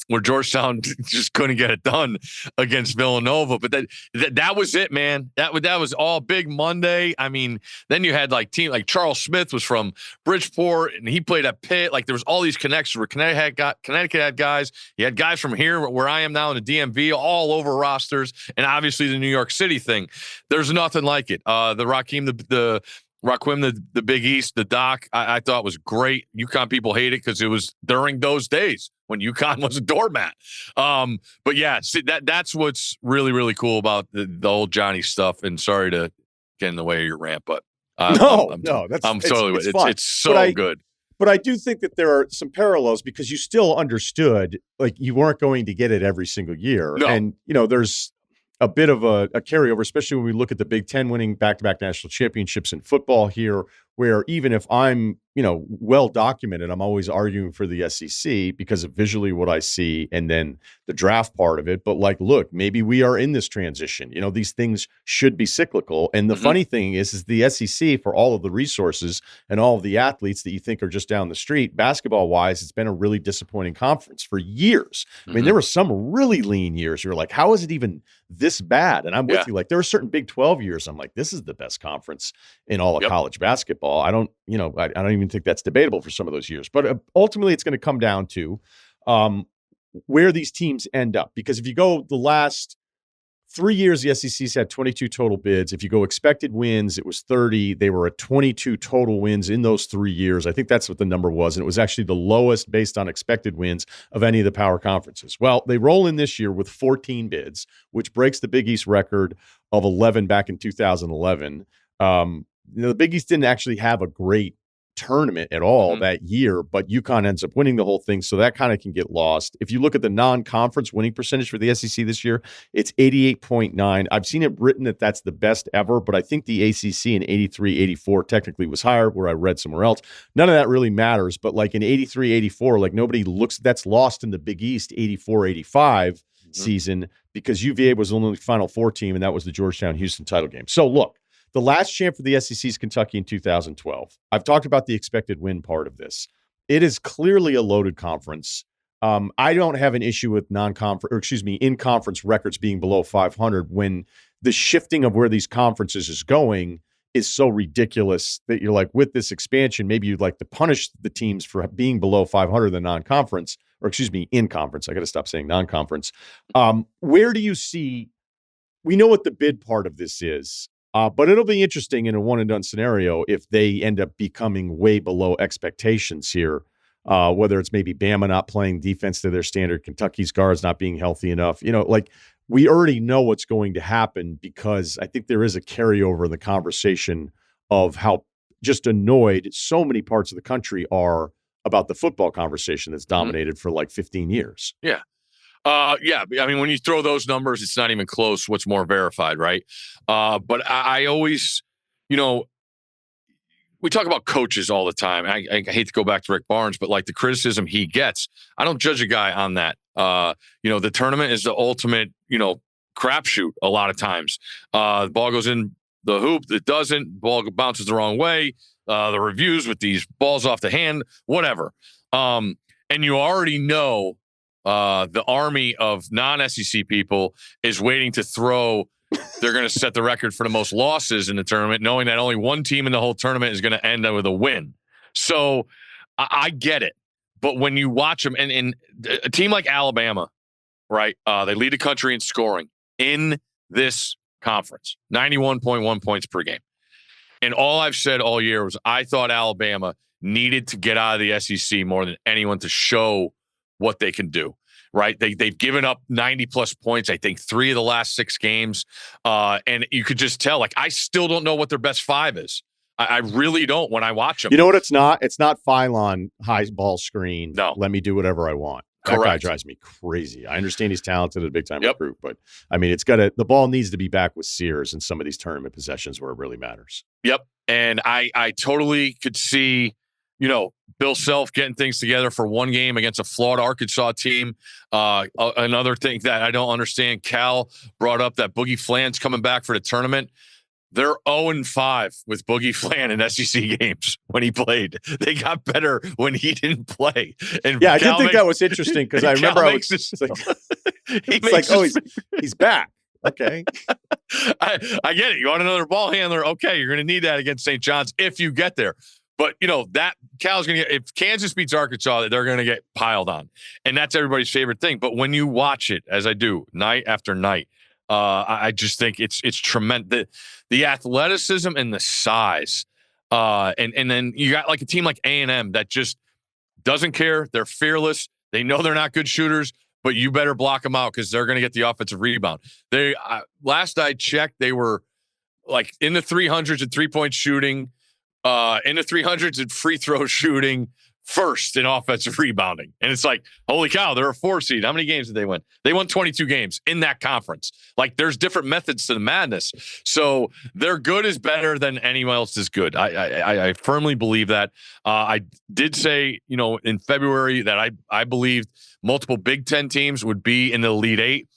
Where Georgetown just couldn't get it done against Villanova. But that was it, man. That was all Big Monday. I mean, then you had like Charles Smith was from Bridgeport, and he played at Pitt. Like, there was all these connections where Connecticut had guys. You had guys from here, where I am now in the DMV, all over rosters, and obviously the New York City thing. There's nothing like it. The Rakim, the Big East, the Doc, I thought was great. UConn people hate it because it was during those days when UConn was a doormat. But yeah, see, that's what's really, really cool about the old Johnny stuff. And sorry to get in the way of your rant, but I'm totally with it. It's so good. But I do think that there are some parallels, because you still understood, like, you weren't going to get it every single year. No. And, there's a bit of a carryover, especially when we look at the Big Ten winning back-to-back national championships in football here, where even if I'm, well documented, I'm always arguing for the SEC because of visually what I see and then the draft part of it. But like, look, maybe we are in this transition. These things should be cyclical. And the funny thing is the SEC, for all of the resources and all of the athletes that you think are just down the street, basketball-wise, it's been a really disappointing conference for years. I mean, there were some really lean years. You're like, how is it even this bad? And I'm with you. Like, there were certain Big 12 years I'm like, this is the best conference in all of college basketball. I don't even think that's debatable for some of those years. But ultimately, it's going to come down to where these teams end up. Because if you go the last 3 years, the SEC's had 22 total bids. If you go expected wins, it was 30. They were at 22 total wins in those 3 years. I think that's what the number was. And it was actually the lowest based on expected wins of any of the power conferences. Well, they roll in this year with 14 bids, which breaks the Big East record of 11 back in 2011. The Big East didn't actually have a great tournament at all that year, but UConn ends up winning the whole thing. So that kind of can get lost. If you look at the non-conference winning percentage for the SEC this year, it's 88.9. I've seen it written that that's the best ever, but I think the ACC in 83-84 technically was higher, where I read somewhere else. None of that really matters, but like in 83-84, like nobody looks, that's lost in the Big East 84-85 season, because UVA was the only Final Four team, and that was the Georgetown-Houston title game. So look, the last champ for the SEC is Kentucky in 2012. I've talked about the expected win part of this. It is clearly a loaded conference. I don't have an issue with in-conference records being below 500 when the shifting of where these conferences is going is so ridiculous that you're like, with this expansion, maybe you'd like to punish the teams for being below 500 in the non-conference, in conference. I got to stop saying non-conference. Where do you see, we know what the bid part of this is. But it'll be interesting in a one-and-done scenario if they end up becoming way below expectations here, whether it's maybe Bama not playing defense to their standard, Kentucky's guards not being healthy enough. Like we already know what's going to happen, because I think there is a carryover in the conversation of how just annoyed so many parts of the country are about the football conversation that's dominated for like 15 years. Yeah. Yeah. I mean, when you throw those numbers, it's not even close. What's more verified, right? But I always, we talk about coaches all the time. I hate to go back to Rick Barnes, but like the criticism he gets, I don't judge a guy on that. The tournament is the ultimate, crapshoot a lot of times. The ball goes in the hoop, it doesn't. Ball bounces the wrong way. The reviews with these balls off the hand, whatever. And you already know the army of non-SEC people is waiting to throw. They're going to set the record for the most losses in the tournament, knowing that only one team in the whole tournament is going to end up with a win. So I get it. But when you watch them, and a team like Alabama, right, they lead the country in scoring in this conference, 91.1 points per game. And all I've said all year was I thought Alabama needed to get out of the SEC more than anyone to show what they can do, right? They've given up 90-plus points, I think, 3 of the last 6 games. And you could just tell, like, I still don't know what their best 5 is. I really don't when I watch them. You know what it's not? It's not Phylon high ball screen. No. Let me do whatever I want. Correct. That guy drives me crazy. I understand he's talented, a big-time recruit, but, I mean, the ball needs to be back with Sears in some of these tournament possessions where it really matters. Yep. And I totally could see, Bill Self getting things together for one game against a flawed Arkansas team. Another thing that I don't understand, Cal brought up that Boogie Flan's coming back for the tournament. They're 0-5 with Boogie Flan in SEC games when he played. They got better when he didn't play. And yeah, I did think that was interesting because I remember he's back. Okay. I get it. You want another ball handler? Okay, you're going to need that against St. John's if you get there. But, that Cal's going to get – if Kansas beats Arkansas, they're going to get piled on. And that's everybody's favorite thing. But when you watch it, as I do, night after night, I just think it's tremendous. The athleticism and the size. And then you got like a team like A&M that just doesn't care. They're fearless. They know they're not good shooters, but you better block them out because they're going to get the offensive rebound. Last I checked, they were like in the 300s in 3-point shooting, in the 300s in free throw shooting, first in offensive rebounding. And it's like, holy cow, they're a 4 seed. How many games did they win? They won 22 games in that conference. Like, there's different methods to the madness. So their good is better than anyone else is good. I firmly believe that. I did say, in February that I believed multiple Big Ten teams would be in the Elite Eight.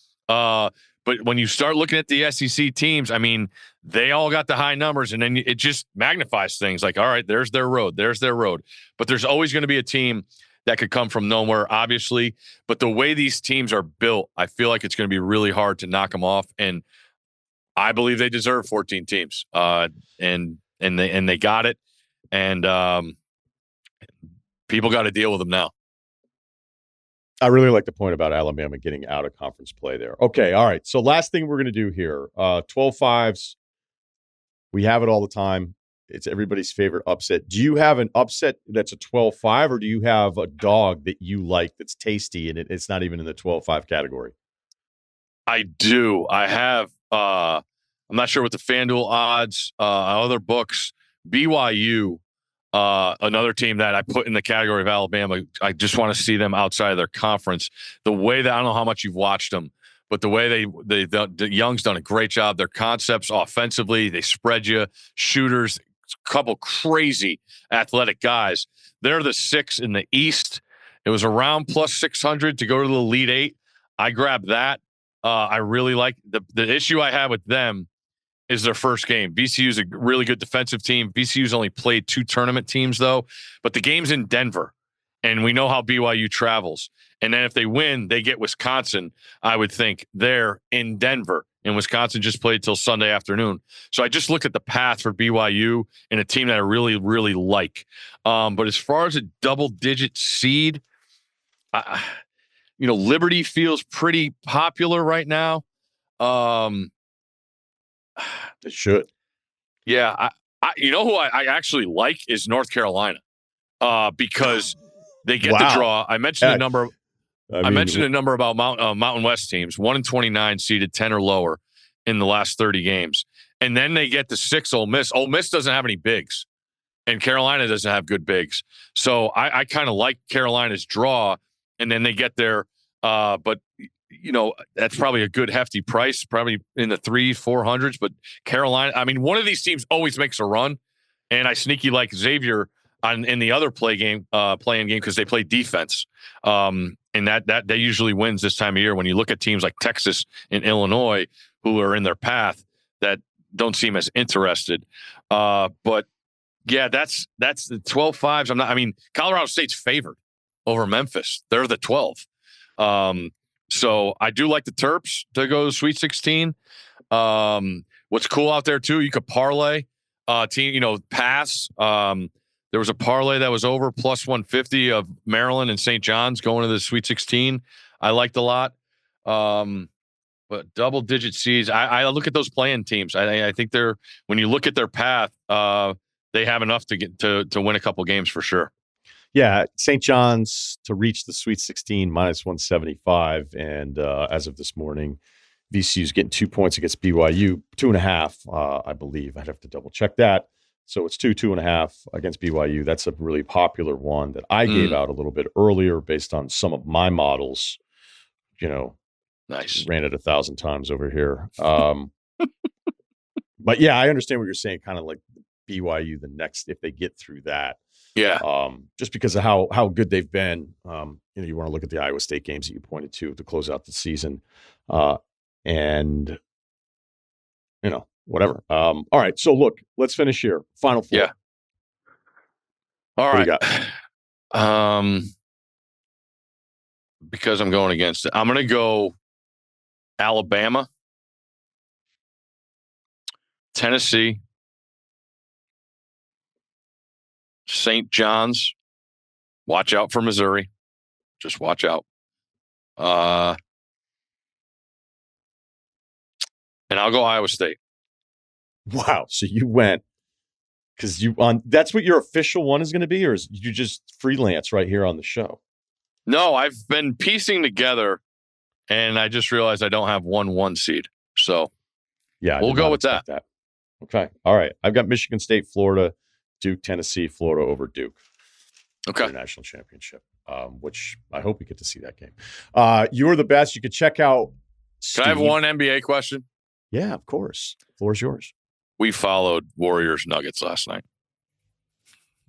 But when you start looking at the SEC teams, I mean, they all got the high numbers, and then it just magnifies things like, all right, there's their road. But there's always going to be a team that could come from nowhere, obviously. But the way these teams are built, I feel like it's going to be really hard to knock them off. And I believe they deserve 14 teams. And they got it. And people got to deal with them now. I really like the point about Alabama getting out of conference play there. Okay, all right. So last thing we're going to do here, 12-5s. We have it all the time. It's everybody's favorite upset. Do you have an upset that's a 12-5, or do you have a dog that you like that's tasty and it's not even in the 12-5 category? I do. I have, I'm not sure what the FanDuel odds, other books, BYU Another team that I put in the category of Alabama, I just want to see them outside of their conference. The way that, I don't know how much you've watched them, but the way the Young's done a great job. Their concepts offensively, they spread you, shooters, a couple crazy athletic guys. They're the 6 in the East. It was around plus 600 to go to the Elite 8. I grabbed that. I really like the issue I have with them is their first game. VCU's a really good defensive team. VCU's only played 2 tournament teams, though. But the game's in Denver, and we know how BYU travels. And then if they win, they get Wisconsin, I would think. They're in Denver, and Wisconsin just played till Sunday afternoon. So I just looked at the path for BYU and a team that I really, really like. But as far as a double-digit seed, Liberty feels pretty popular right now. It should. Yeah. Who I actually like is North Carolina because they get the draw. I mentioned the number. I mentioned a number about Mountain West teams, 1-29 seeded, 10 or lower in the last 30 games. And then they get the 6 Ole Miss. Ole Miss doesn't have any bigs, and Carolina doesn't have good bigs. So I kind of like Carolina's draw, and then they get there. But that's probably a good hefty price, probably in the 300-400s. But Carolina, one of these teams always makes a run, and I sneaky like Xavier in the other playing game because they play defense, and that usually wins this time of year. When you look at teams like Texas and Illinois who are in their path that don't seem as interested, but yeah, that's the 12-5s. Colorado State's favored over Memphis. They're the 12. So I do like the Terps to go to Sweet 16. What's cool out there too, you could parlay pass. There was a parlay that was over plus 150 of Maryland and St. John's going to the Sweet 16. I liked a lot. But double digit seeds, I look at those playing teams. I think when you look at their path, they have enough to get to win a couple games for sure. Yeah, St. John's to reach the Sweet 16 minus 175, and as of this morning, VCU's getting 2 points against BYU, 2.5, I believe. I'd have to double check that. So it's 2.5 against BYU. That's a really popular one that I gave out a little bit earlier based on some of my models. Nice. Ran it 1,000 times over here. But yeah, I understand what you're saying. Kind of like BYU the next if they get through that. Yeah. Just because of how good they've been. You want to look at the Iowa State games that you pointed to close out the season. And whatever. All right. So look, let's finish here. Final four. Yeah. All right. Because I'm going against it, I'm going to go Alabama, Tennessee, St. John's. Watch out for Missouri. Just watch out. And I'll go Iowa State. Wow. So you went because that's what your official one is going to be, or is you just freelance right here on the show? No, I've been piecing together, and I just realized I don't have 1 seed. So yeah, we'll go with that. Okay. All right. I've got Michigan State, Florida, Duke, Tennessee, Florida over Duke. Okay. National championship, which I hope we get to see that game. You're the best. You could check out Steve. Can I have one NBA question? Yeah, of course. Floor's yours. We followed Warriors Nuggets last night.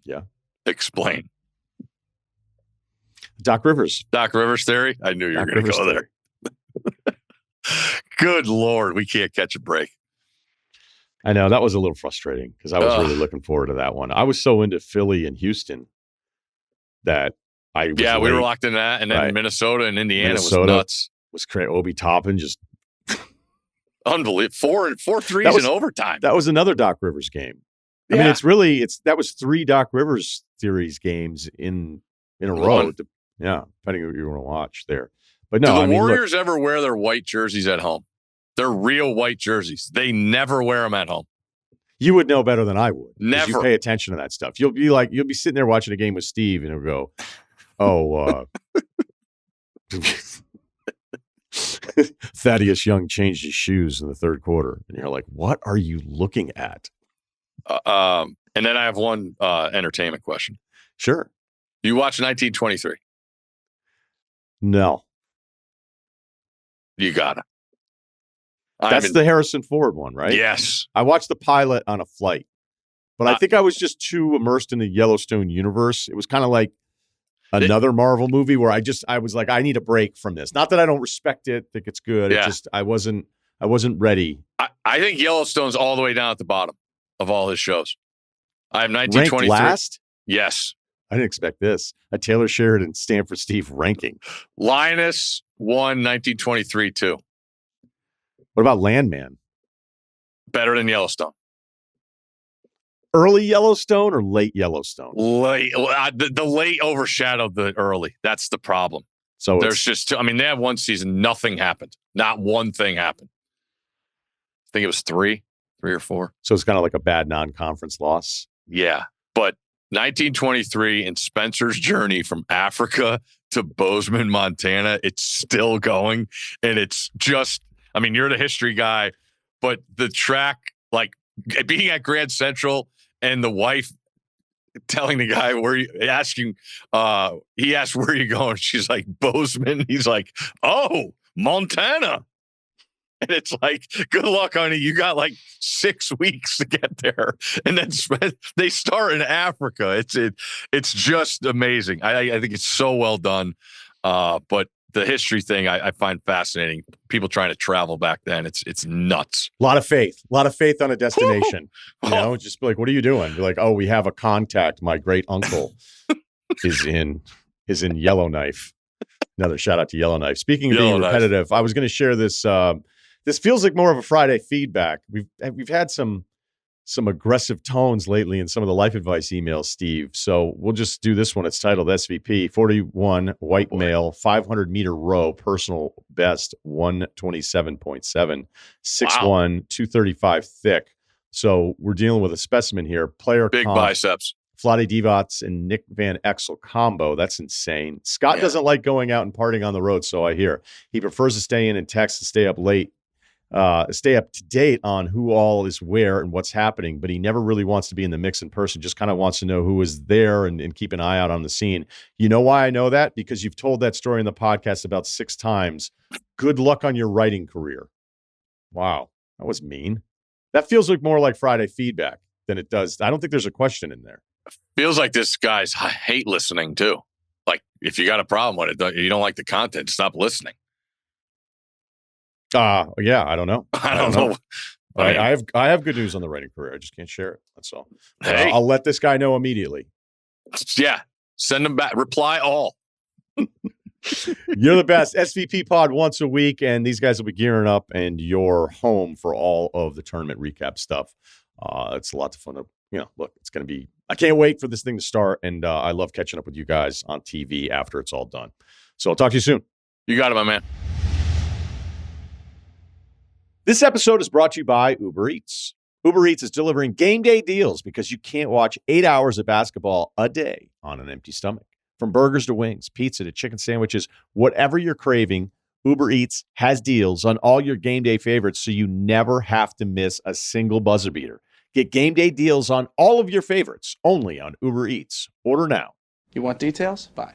Yeah. Explain. Doc Rivers theory. I knew you were going to go there. Good Lord. We can't catch a break. I know that was a little frustrating because I was really looking forward to that one. I was so into Philly and Houston that we were locked in that. And then Minnesota and Indiana was nuts. Was Obi Toppin just unbelievable. 4 threes in overtime. That was another Doc Rivers game. I mean, that was 3 Doc Rivers series games in a row. Depending on what you want to watch there. But no, do the Warriors ever wear their white jerseys at home? They're real white jerseys. They never wear them at home. You would know better than I would. Never. You pay attention to that stuff. You'll be sitting there watching a game with Steve, and he'll go, "Oh, Thaddeus Young changed his shoes in the third quarter," and you're like, "What are you looking at?" And then I have one entertainment question. Sure. You watch 1923? No. You gotta. That's the Harrison Ford one, right? Yes. I watched the pilot on a flight, but I think I was just too immersed in the Yellowstone universe. It was kind of like another Marvel movie where I was like, I need a break from this. Not that I don't respect it, think it's good. Yeah. It just I wasn't ready. I think Yellowstone's all the way down at the bottom of all his shows. I have 1923. Ranked last? Yes. I didn't expect this. A Taylor Sheridan Stanford Steve ranking. Linus won 1923 too. What about Landman? Better than Yellowstone. Early Yellowstone or late Yellowstone? Late. The late overshadowed the early. That's the problem. So there's just two. I mean, they had one season. Nothing happened. Not one thing happened. I think it was three or four. So it's kind of like a bad non-conference loss. Yeah. But 1923 and Spencer's journey from Africa to Bozeman, Montana, it's still going. And it's just, I mean, you're the history guy, but the track, like being at Grand Central and the wife telling the guy he asked, where are you going? She's like, Bozeman. He's like, oh, Montana. And it's like, good luck, honey. You got like 6 weeks to get there. And then they start in Africa. It's just amazing. I think it's so well done. But the history thing I find fascinating. People trying to travel back then. It's nuts. A lot of faith on a destination. You know, just be like, what are you doing? You're like, oh, we have a contact. My great uncle is in Yellowknife. Another shout out to Yellowknife. Speaking of being repetitive, I was going to share this. This feels like more of a Friday feedback. We've had some aggressive tones lately in some of the life advice emails, Steve. So we'll just do this one. It's titled SVP 41 white male 500-meter row personal best 127.7 6'1", 235 thick. So we're dealing with a specimen here. Player big comp, biceps. Vlade Divac and Nick Van Exel combo. That's insane. Scott doesn't like going out and partying on the road, so I hear. He prefers to stay in and text and stay up late. Stay up to date on who all is where and what's happening, but he never really wants to be in the mix in person, just kind of wants to know who is there and keep an eye out on the scene. You know why I know that? Because you've told that story in the podcast about 6 times. Good luck on your writing career. Wow, that was mean. That feels like more like Friday feedback than it does. I don't think there's a question in there. Feels like this guy's hate listening too. Like if you got a problem with it, you don't like the content, stop listening. Yeah, I don't know. I don't know. I have good news on the writing career. I just can't share it. That's all. Hey. I'll let this guy know immediately. Yeah. Send him back. Reply all. You're the best. SVP pod once a week, and these guys will be gearing up, and you're home for all of the tournament recap stuff. It's a lot of fun to, look, it's going to be, I can't wait for this thing to start, and I love catching up with you guys on TV after it's all done. So I'll talk to you soon. You got it, my man. This episode is brought to you by Uber Eats. Uber Eats is delivering game day deals because you can't watch 8 hours of basketball a day on an empty stomach. From burgers to wings, pizza to chicken sandwiches, whatever you're craving, Uber Eats has deals on all your game day favorites so you never have to miss a single buzzer beater. Get game day deals on all of your favorites only on Uber Eats. Order now. You want details? Fine.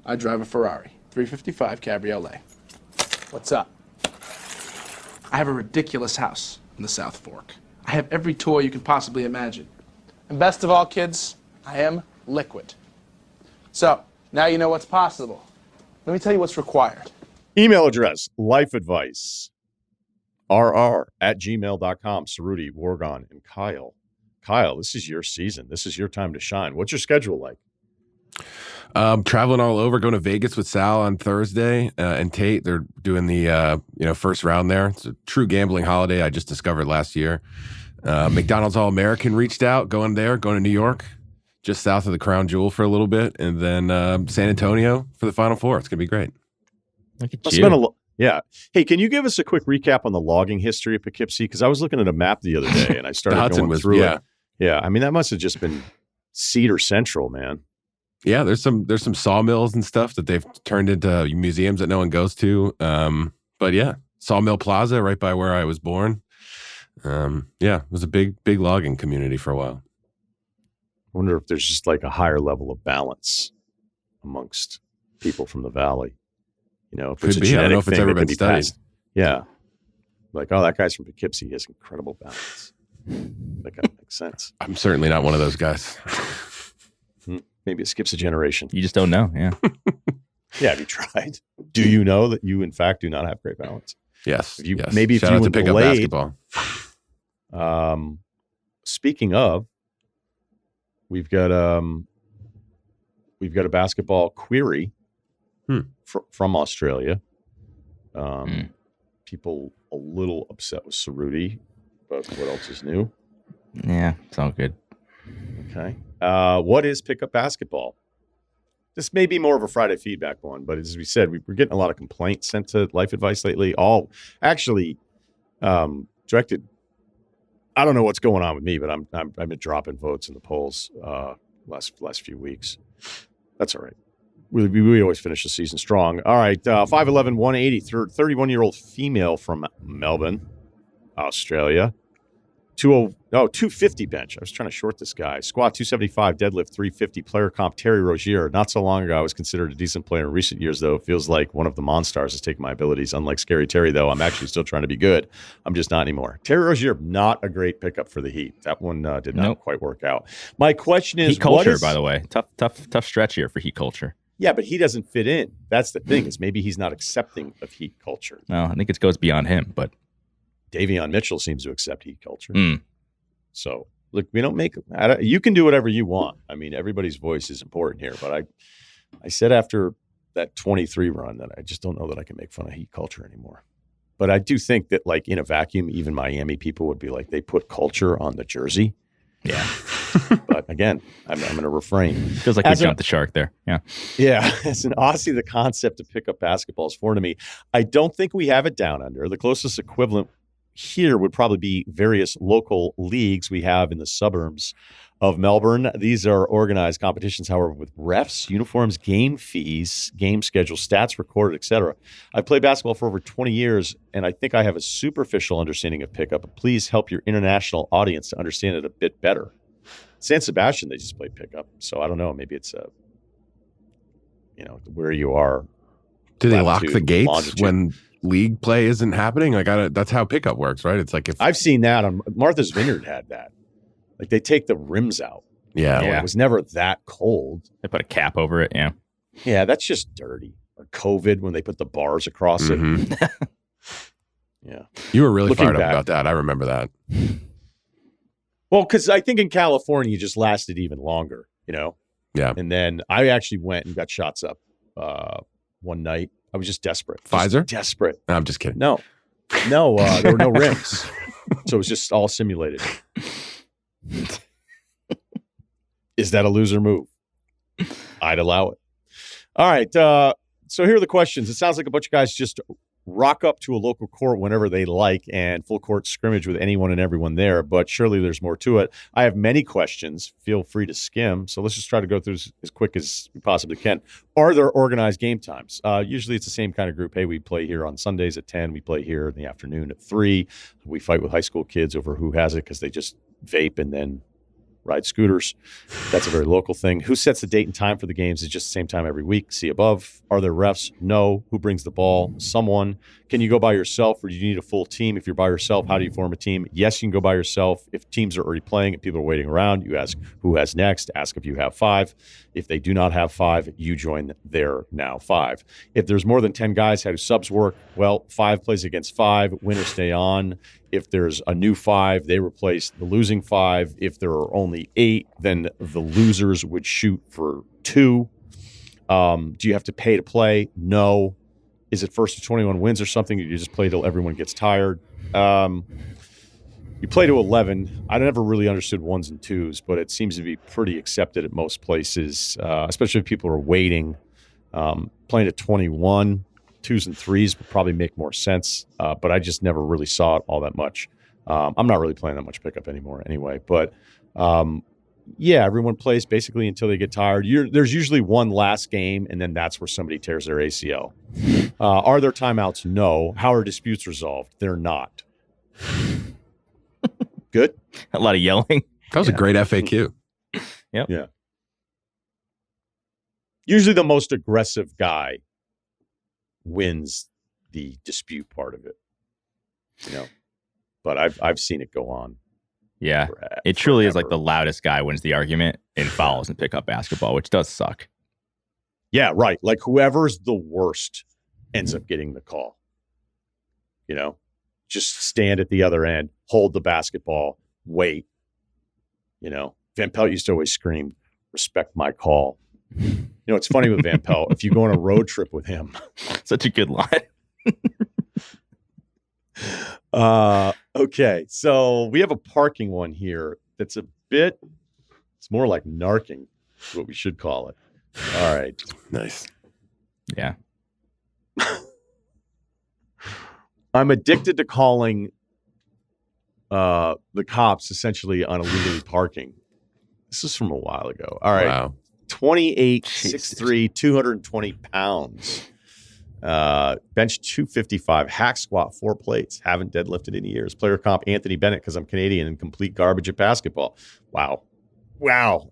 I drive a Ferrari, 355 Cabriolet. What's up? I have a ridiculous house in the South Fork. I have every toy you can possibly imagine. And best of all, kids, I am liquid. So, now you know what's possible. Let me tell you what's required. Email address, lifeadvice, rr@gmail.com. Ceruti, Wargon, and Kyle. Kyle, this is your season. This is your time to shine. What's your schedule like? Traveling all over, going to Vegas with Sal on Thursday and Tate. They're doing the first round there. It's a true gambling holiday I just discovered last year. McDonald's All-American reached out, going to New York, just south of the Crown Jewel for a little bit, and then San Antonio for the Final Four. It's going to be great. Yeah. Hey, can you give us a quick recap on the logging history of Poughkeepsie? Because I was looking at a map the other day, and I started going through it. Yeah, I mean, that must have just been Cedar Central, man. Yeah, there's some sawmills and stuff that they've turned into museums that no one goes to. But yeah, Sawmill Plaza right by where I was born. It was a big logging community for a while. wonder if there's just like a higher level of balance amongst people from the Valley. You know, if Could it's a be. I don't know if it's genetic ever thing that been can be studied. passed. Yeah. Like, oh, that guy's from Poughkeepsie. He has incredible balance. That kind of makes sense. I'm certainly not one of those guys. Maybe it skips a generation. You just don't know. Yeah. Yeah, have you tried? Do you know that you, in fact, do not have great balance? Yes. If you, yes. Maybe if Shout you out to and pick up Blade, basketball. Speaking of, we've got a basketball query from Australia. People a little upset with Ceruti, but what else is new? Yeah, it's all good. Okay. What is pickup basketball? This may be more of a Friday feedback one, but as we said, we're getting a lot of complaints sent to Life Advice lately. All actually directed. I don't know what's going on with me, but I've been dropping votes in the polls last few weeks. That's all right. We always finish the season strong. All right, 5'11", 180, 31-year-old female from Melbourne, Australia. 250 bench. I was trying to short this guy. Squat 275, deadlift 350. Player comp Terry Rozier. Not so long ago, I was considered a decent player. In recent years, though, it feels like one of the Monstars has taken my abilities. Unlike Scary Terry, though, I'm actually still trying to be good. I'm just not anymore. Terry Rozier, not a great pickup for the Heat. That one did not quite work out. My question is, Heat culture, by the way, tough stretch here for Heat culture. Yeah, but he doesn't fit in. That's the thing, is maybe he's not accepting of Heat culture. Well, I think it goes beyond him, but Davion Mitchell seems to accept Heat culture. So, look, we don't make – you can do whatever you want. I mean, everybody's voice is important here. But I said after that 23 run that I just don't know that I can make fun of Heat culture anymore. But I do think that, like, in a vacuum, even Miami people would be like, they put culture on the jersey. yeah. But, again, I'm going to refrain. Feels like we jumped the shark there. Yeah. Yeah, as an Aussie, the concept of pickup basketball is foreign to me. I don't think we have it down under. The closest equivalent here would probably be various local leagues we have in the suburbs of Melbourne. These are organized competitions, however, with refs, uniforms, game fees, game schedules, stats recorded, etc. I've played basketball for over 20 years, and I think I have a superficial understanding of pickup, but please help your international audience to understand it a bit better. San Sebastian, they just play pickup, so I don't know. Maybe it's where you are. Do they lock the gates longitude. when league play isn't happening? Like, that's how pickup works, right? It's like if I've seen that on Martha's Vineyard had that. Like, they take the rims out. yeah. It was never that cold. They put a cap over it. Yeah. Yeah, that's just dirty. Or COVID when they put the bars across it. Yeah. You were really Looking fired back. up about that. I remember that. Well, because I think in California, it just lasted even longer, Yeah. And then I actually went and got shots up one night. I was just desperate. Pfizer? Desperate. No, I'm just kidding. No, there were no rims. So it was just all simulated. Is that a loser move? I'd allow it. All right. So here are the questions. It sounds like a bunch of guys just rock up to a local court whenever they like and full court scrimmage with anyone and everyone there, but surely there's more to it. I have many questions. Feel free to skim. So let's just try to go through as quick as we possibly can. Are there organized game times? Usually it's the same kind of group. Hey, we play here on Sundays at 10. We play here in the afternoon at 3. We fight with high school kids over who has it because they just vape and then ride scooters. That's a very local thing. Who sets the date and time for the games? Is just the same time every week. See above. Are there refs? No. Who brings the ball? Someone. Can you go by yourself or do you need a full team? If you're by yourself, how do you form a team? Yes, you can go by yourself. If teams are already playing and people are waiting around, you ask who has next. Ask if you have 5. If they do not have 5, you join their now 5. If there's more than 10 guys, how do subs work? Well, 5 plays against 5. Winners stay on. If there's a new 5, they replace the losing 5. If there are only 8, then the losers would shoot for 2. Do you have to pay to play? No. Is it first to 21 wins or something? You just play till everyone gets tired? You play to 11. I never really understood 1s and 2s, but it seems to be pretty accepted at most places, especially if people are waiting. Playing to 21. 2s and 3s would probably make more sense, but I just never really saw it all that much. I'm not really playing that much pickup anymore anyway. But, everyone plays basically until they get tired. There's usually one last game, and then that's where somebody tears their ACL. Are there timeouts? No. How are disputes resolved? They're not. Good? A lot of yelling. That was a great FAQ. Yep. Yeah. Usually the most aggressive guy wins the dispute part of it. But I've seen it go on. Yeah. It truly is like the loudest guy wins the argument in fouls and pickup basketball, which does suck. Yeah, right. Like whoever's the worst ends up getting the call. Just stand at the other end, hold the basketball, wait. Van Pelt used to always scream, "Respect my call." It's funny with Van Pelt. If you go on a road trip with him, such a good line. Okay, so we have a parking one here that's it's more like narking, is what we should call it. All right. Nice. Yeah. I'm addicted to calling the cops essentially on illegally parking. This is from a while ago. All right. Wow. 28, 6'3", 220 pounds. Bench 255, hack squat 4 plates. Haven't deadlifted in years. Player comp Anthony Bennett because I'm Canadian and complete garbage at basketball. Wow.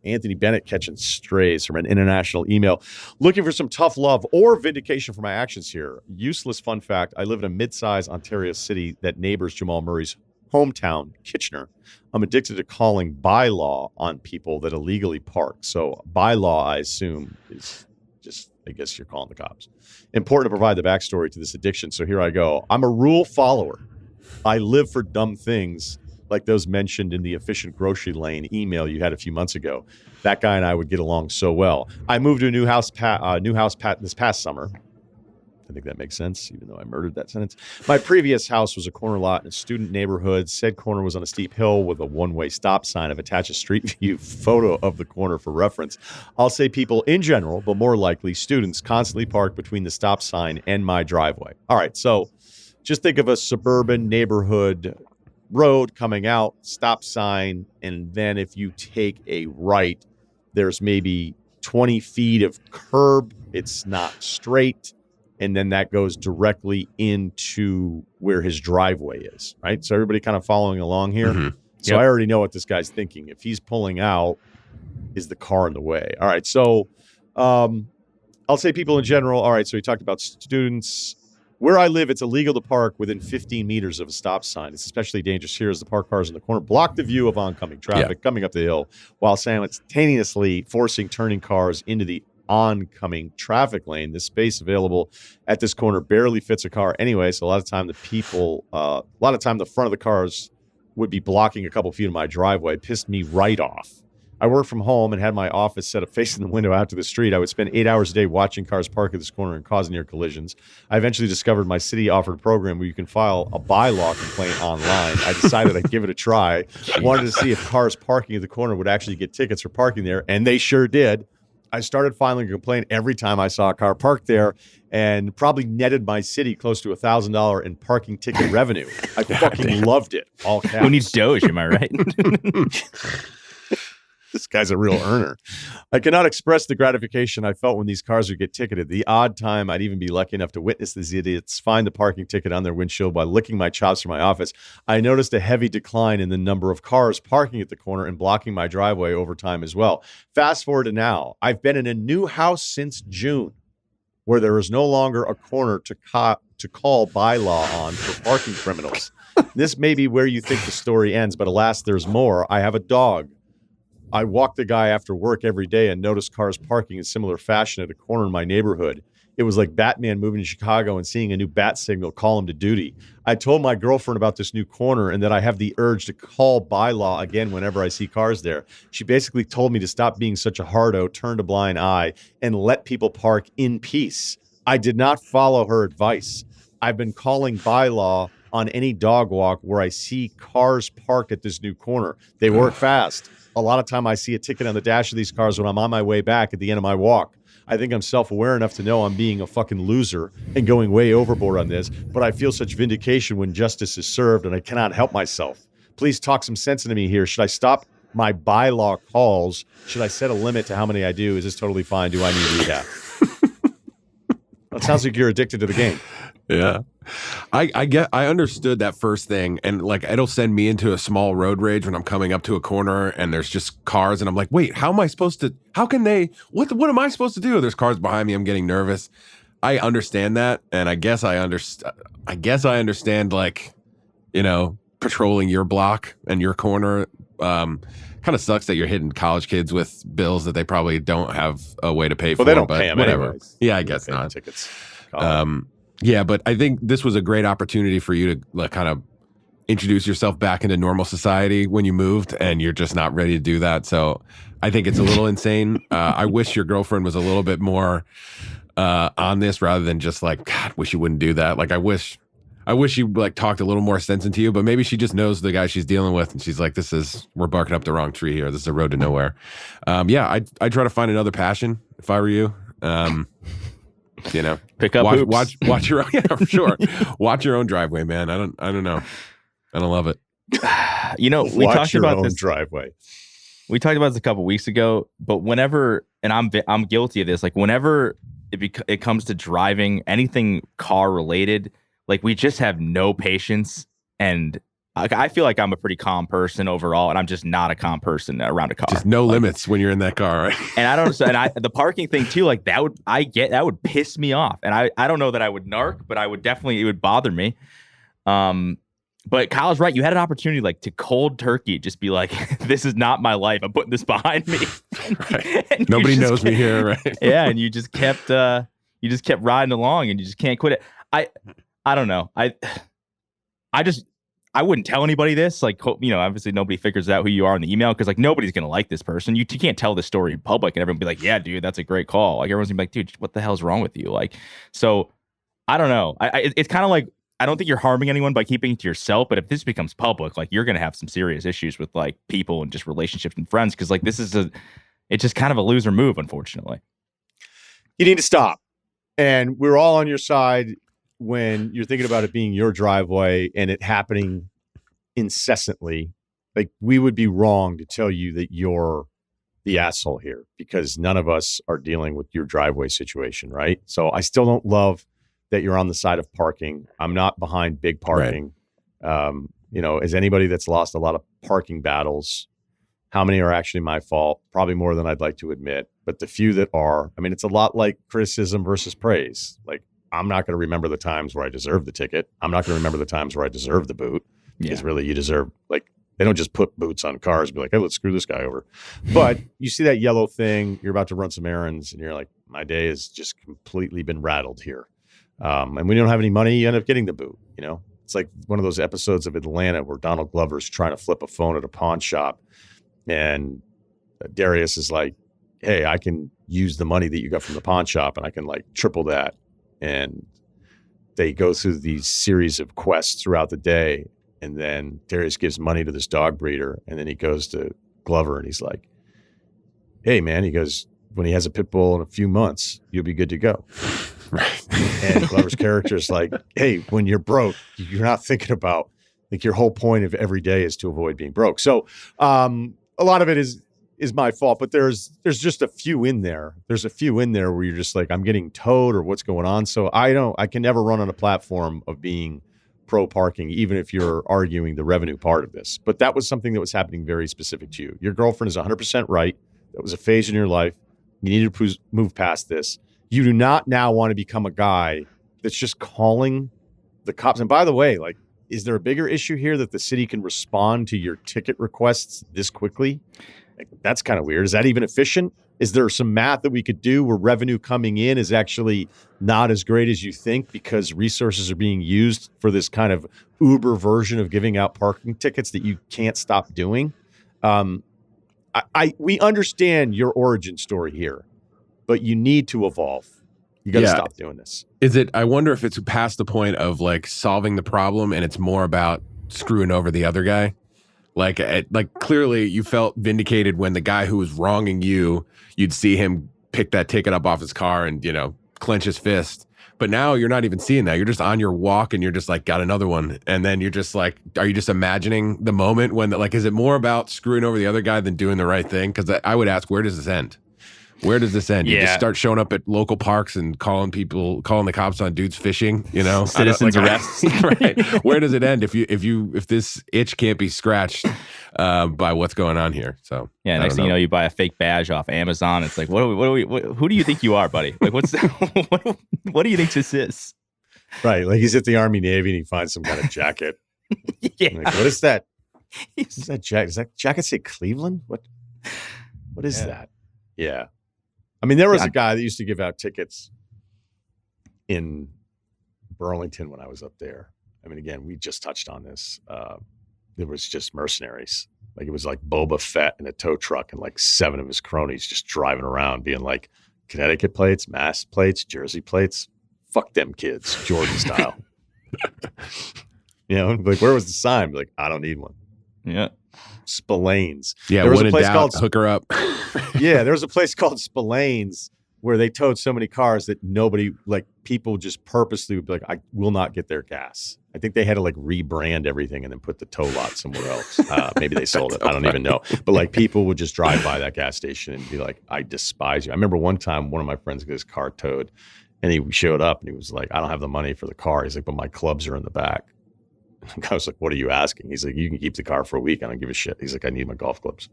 Anthony Bennett catching strays from an international email. Looking for some tough love or vindication for my actions here. Useless fun fact. I live in a mid-sized Ontario city that neighbors Jamal Murray's hometown, Kitchener. I'm addicted to calling bylaw on people that illegally park. So bylaw, I assume, is just, I guess you're calling the cops. Important to provide the backstory to this addiction. So here I go. I'm a rule follower. I live for dumb things like those mentioned in the efficient grocery lane email you had a few months ago. That guy and I would get along so well. I moved to a new house this past summer. I think that makes sense, even though I murdered that sentence. My previous house was a corner lot in a student neighborhood. Said corner was on a steep hill with a one-way stop sign. I've attached a street view photo of the corner for reference. I'll say people in general, but more likely students, constantly park between the stop sign and my driveway. All right, so just think of a suburban neighborhood road coming out, stop sign, and then if you take a right, there's maybe 20 feet of curb. It's not straight. And then that goes directly into where his driveway is, right? So everybody kind of following along here. Mm-hmm. So I already know what this guy's thinking. If he's pulling out, is the car in the way? All right, so I'll say people in general. All right, so he talked about students. Where I live, it's illegal to park within 15 meters of a stop sign. It's especially dangerous here as the parked cars in the corner block the view of oncoming traffic coming up the hill while simultaneously forcing turning cars into the oncoming traffic lane. The space available at this corner barely fits a car anyway, so a lot of time the front of the cars would be blocking a couple feet of my driveway. Pissed me right off. I work from home and had my office set up facing the window out to the street. I would spend 8 hours a day watching cars park at this corner and cause near collisions. I eventually discovered my city offered a program where you can file a bylaw complaint online. I decided I'd give it a try. Wanted to see if cars parking at the corner would actually get tickets for parking there, and they sure did. I started filing a complaint every time I saw a car parked there and probably netted my city close to $1,000 in parking ticket revenue. I fucking loved it. All caps. Who needs Doge, am I right? This guy's a real earner. I cannot express the gratification I felt when these cars would get ticketed. The odd time I'd even be lucky enough to witness these idiots find the parking ticket on their windshield while licking my chops from my office. I noticed a heavy decline in the number of cars parking at the corner and blocking my driveway over time as well. Fast forward to now. I've been in a new house since June where there is no longer a corner to call bylaw on for parking criminals. This may be where you think the story ends, but alas, there's more. I have a dog. I walk the guy after work every day and notice cars parking in similar fashion at a corner in my neighborhood. It was like Batman moving to Chicago and seeing a new bat signal call him to duty. I told my girlfriend about this new corner and that I have the urge to call bylaw again whenever I see cars there. She basically told me to stop being such a hardo, turn a blind eye, and let people park in peace. I did not follow her advice. I've been calling bylaw on any dog walk where I see cars parked at this new corner. They work fast. A lot of time I see a ticket on the dash of these cars when I'm on my way back at the end of my walk. I think I'm self-aware enough to know I'm being a fucking loser and going way overboard on this, but I feel such vindication when justice is served and I cannot help myself. Please talk some sense into me here. Should I stop my bylaw calls? Should I set a limit to how many I do? Is this totally fine? Do I need rehab? It sounds like you're addicted to the game. Yeah. I understood that first thing, and like it'll send me into a small road rage when I'm coming up to a corner and there's just cars and I'm like, wait, how am I supposed to, what am I supposed to do? There's cars behind me, I'm getting nervous. I understand that, and I guess I understand like, patrolling your block and your corner. Kind of sucks that you're hitting college kids with bills that they probably don't have a way to pay for. Well, they don't but pay them whatever. anyways. Yeah, I guess not. Tickets. Yeah, but I think this was a great opportunity for you to like kind of introduce yourself back into normal society when you moved, and you're just not ready to do that. So I think it's a little insane. I wish your girlfriend was a little bit more on this rather than just like, God, wish you wouldn't do that. Like, I wish you like talked a little more sense into you, but maybe she just knows the guy she's dealing with, and she's like, we're barking up the wrong tree here. This is a road to nowhere. Yeah, I'd try to find another passion if I were you. Pick up hoops. Watch your own. Yeah, for sure. Watch your own driveway, man. I don't know. I don't love it. We talked about this driveway. We talked about this a couple weeks ago, but whenever, and I'm guilty of this, like whenever it comes to driving anything car related, like we just have no patience, and I feel like I'm a pretty calm person overall, and I'm just not a calm person around a car. Just no limits when you're in that car, right? And I don't. And the parking thing too, like that would piss me off. And I don't know that I would narc, but it would bother me. But Kyle's right. You had an opportunity like to cold turkey, just be like, this is not my life. I'm putting this behind me. Right. Nobody knows me here, right? Yeah, and you just kept riding along, and you just can't quit it. I don't know. I wouldn't tell anybody this. Like, obviously nobody figures out who you are in the email, because like nobody's going to like this person. You can't tell this story in public and everyone be like, yeah, dude, that's a great call. Like everyone's gonna be like, dude, what the hell's wrong with you? Like, so I don't know. It's kind of like, I don't think you're harming anyone by keeping it to yourself, but if this becomes public, like you're going to have some serious issues with like people and just relationships and friends. Cause like it's just kind of a loser move, unfortunately. You need to stop. And we're all on your side when you're thinking about it being your driveway and it happening incessantly. Like, we would be wrong to tell you that you're the asshole here, because none of us are dealing with your driveway situation, right? So I still don't love that you're on the side of parking. I'm not behind big parking. Right. As anybody that's lost a lot of parking battles, how many are actually my fault? Probably more than I'd like to admit. But the few that are, it's a lot like criticism versus praise. Like, I'm not going to remember the times where I deserve the ticket. I'm not going to remember the times where I deserve the boot. Because really, you deserve, like, they don't just put boots on cars and be like, hey, let's screw this guy over. But you see that yellow thing, you're about to run some errands, and you're like, my day has just completely been rattled here. And when you don't have any money, you end up getting the boot. It's like one of those episodes of Atlanta where Donald Glover's trying to flip a phone at a pawn shop, and Darius is like, hey, I can use the money that you got from the pawn shop, and I can like triple that. And they go through these series of quests throughout the day. And then Darius gives money to this dog breeder. And then he goes to Glover and he's like, hey, man, he goes, when he has a pit bull in a few months, you'll be good to go. Right. And Glover's character is like, hey, when you're broke, you're not thinking about, like, your whole point of every day is to avoid being broke. So a lot of it is my fault, but there's just a few in there. There's a few in there where you're just like, I'm getting towed or what's going on. So I can never run on a platform of being pro parking, even if you're arguing the revenue part of this. But that was something that was happening very specific to you. Your girlfriend is 100% right. That was a phase in your life. You need to move past this. You do not now want to become a guy that's just calling the cops. And by the way, like, is there a bigger issue here that the city can respond to your ticket requests this quickly? Like, that's kind of weird. Is that even efficient? Is there some math that we could do where revenue coming in is actually not as great as you think because resources are being used for this kind of Uber version of giving out parking tickets that you can't stop doing? We understand your origin story here, but you need to evolve. You got to stop doing this. I wonder if it's past the point of like solving the problem and it's more about screwing over the other guy. Like clearly you felt vindicated when the guy who was wronging you, you'd see him pick that ticket up off his car and, clench his fist. But now you're not even seeing that. You're just on your walk and you're just like, got another one. And then you're just like, are you just imagining the moment when, like, is it more about screwing over the other guy than doing the right thing? Because I would ask, where does this end? Where does this end? You Yeah. just start showing up at local parks and calling the cops on dudes fishing, Citizens arrests. Right. Where does it end if this itch can't be scratched by what's going on here? So Yeah, next thing you know, you buy a fake badge off Amazon. It's like, who do you think you are, buddy? Like, what do you think this is? Right. Like he's at the Army Navy and he finds some kind of jacket. Yeah. Like, what is that? What is that jacket? Does that jacket say Cleveland? What is that? Yeah. I mean, there was a guy that used to give out tickets in Burlington when I was up there. I mean, again, we just touched on this. There was just mercenaries. Like it was like Boba Fett in a tow truck and like 7 of his cronies just driving around being like, Connecticut plates, Mass plates, Jersey plates. Fuck them kids, Jordan style. Like, where was the sign? Like, I don't need one. Yeah. Spillane's. Yeah, there was when a in place doubt, called hook her up. Yeah, there was a place called Spillane's where they towed so many cars that people just purposely would be like, I will not get their gas. I think they had to like rebrand everything and then put the tow lot somewhere else. Maybe they sold it. I don't even know. But like people would just drive by that gas station and be like, I despise you. I remember one time one of my friends got his car towed and he showed up and he was like, I don't have the money for the car. He's like, but my clubs are in the back. And I was like, what are you asking? He's like, you can keep the car for a week. I don't give a shit. He's like, I need my golf clubs.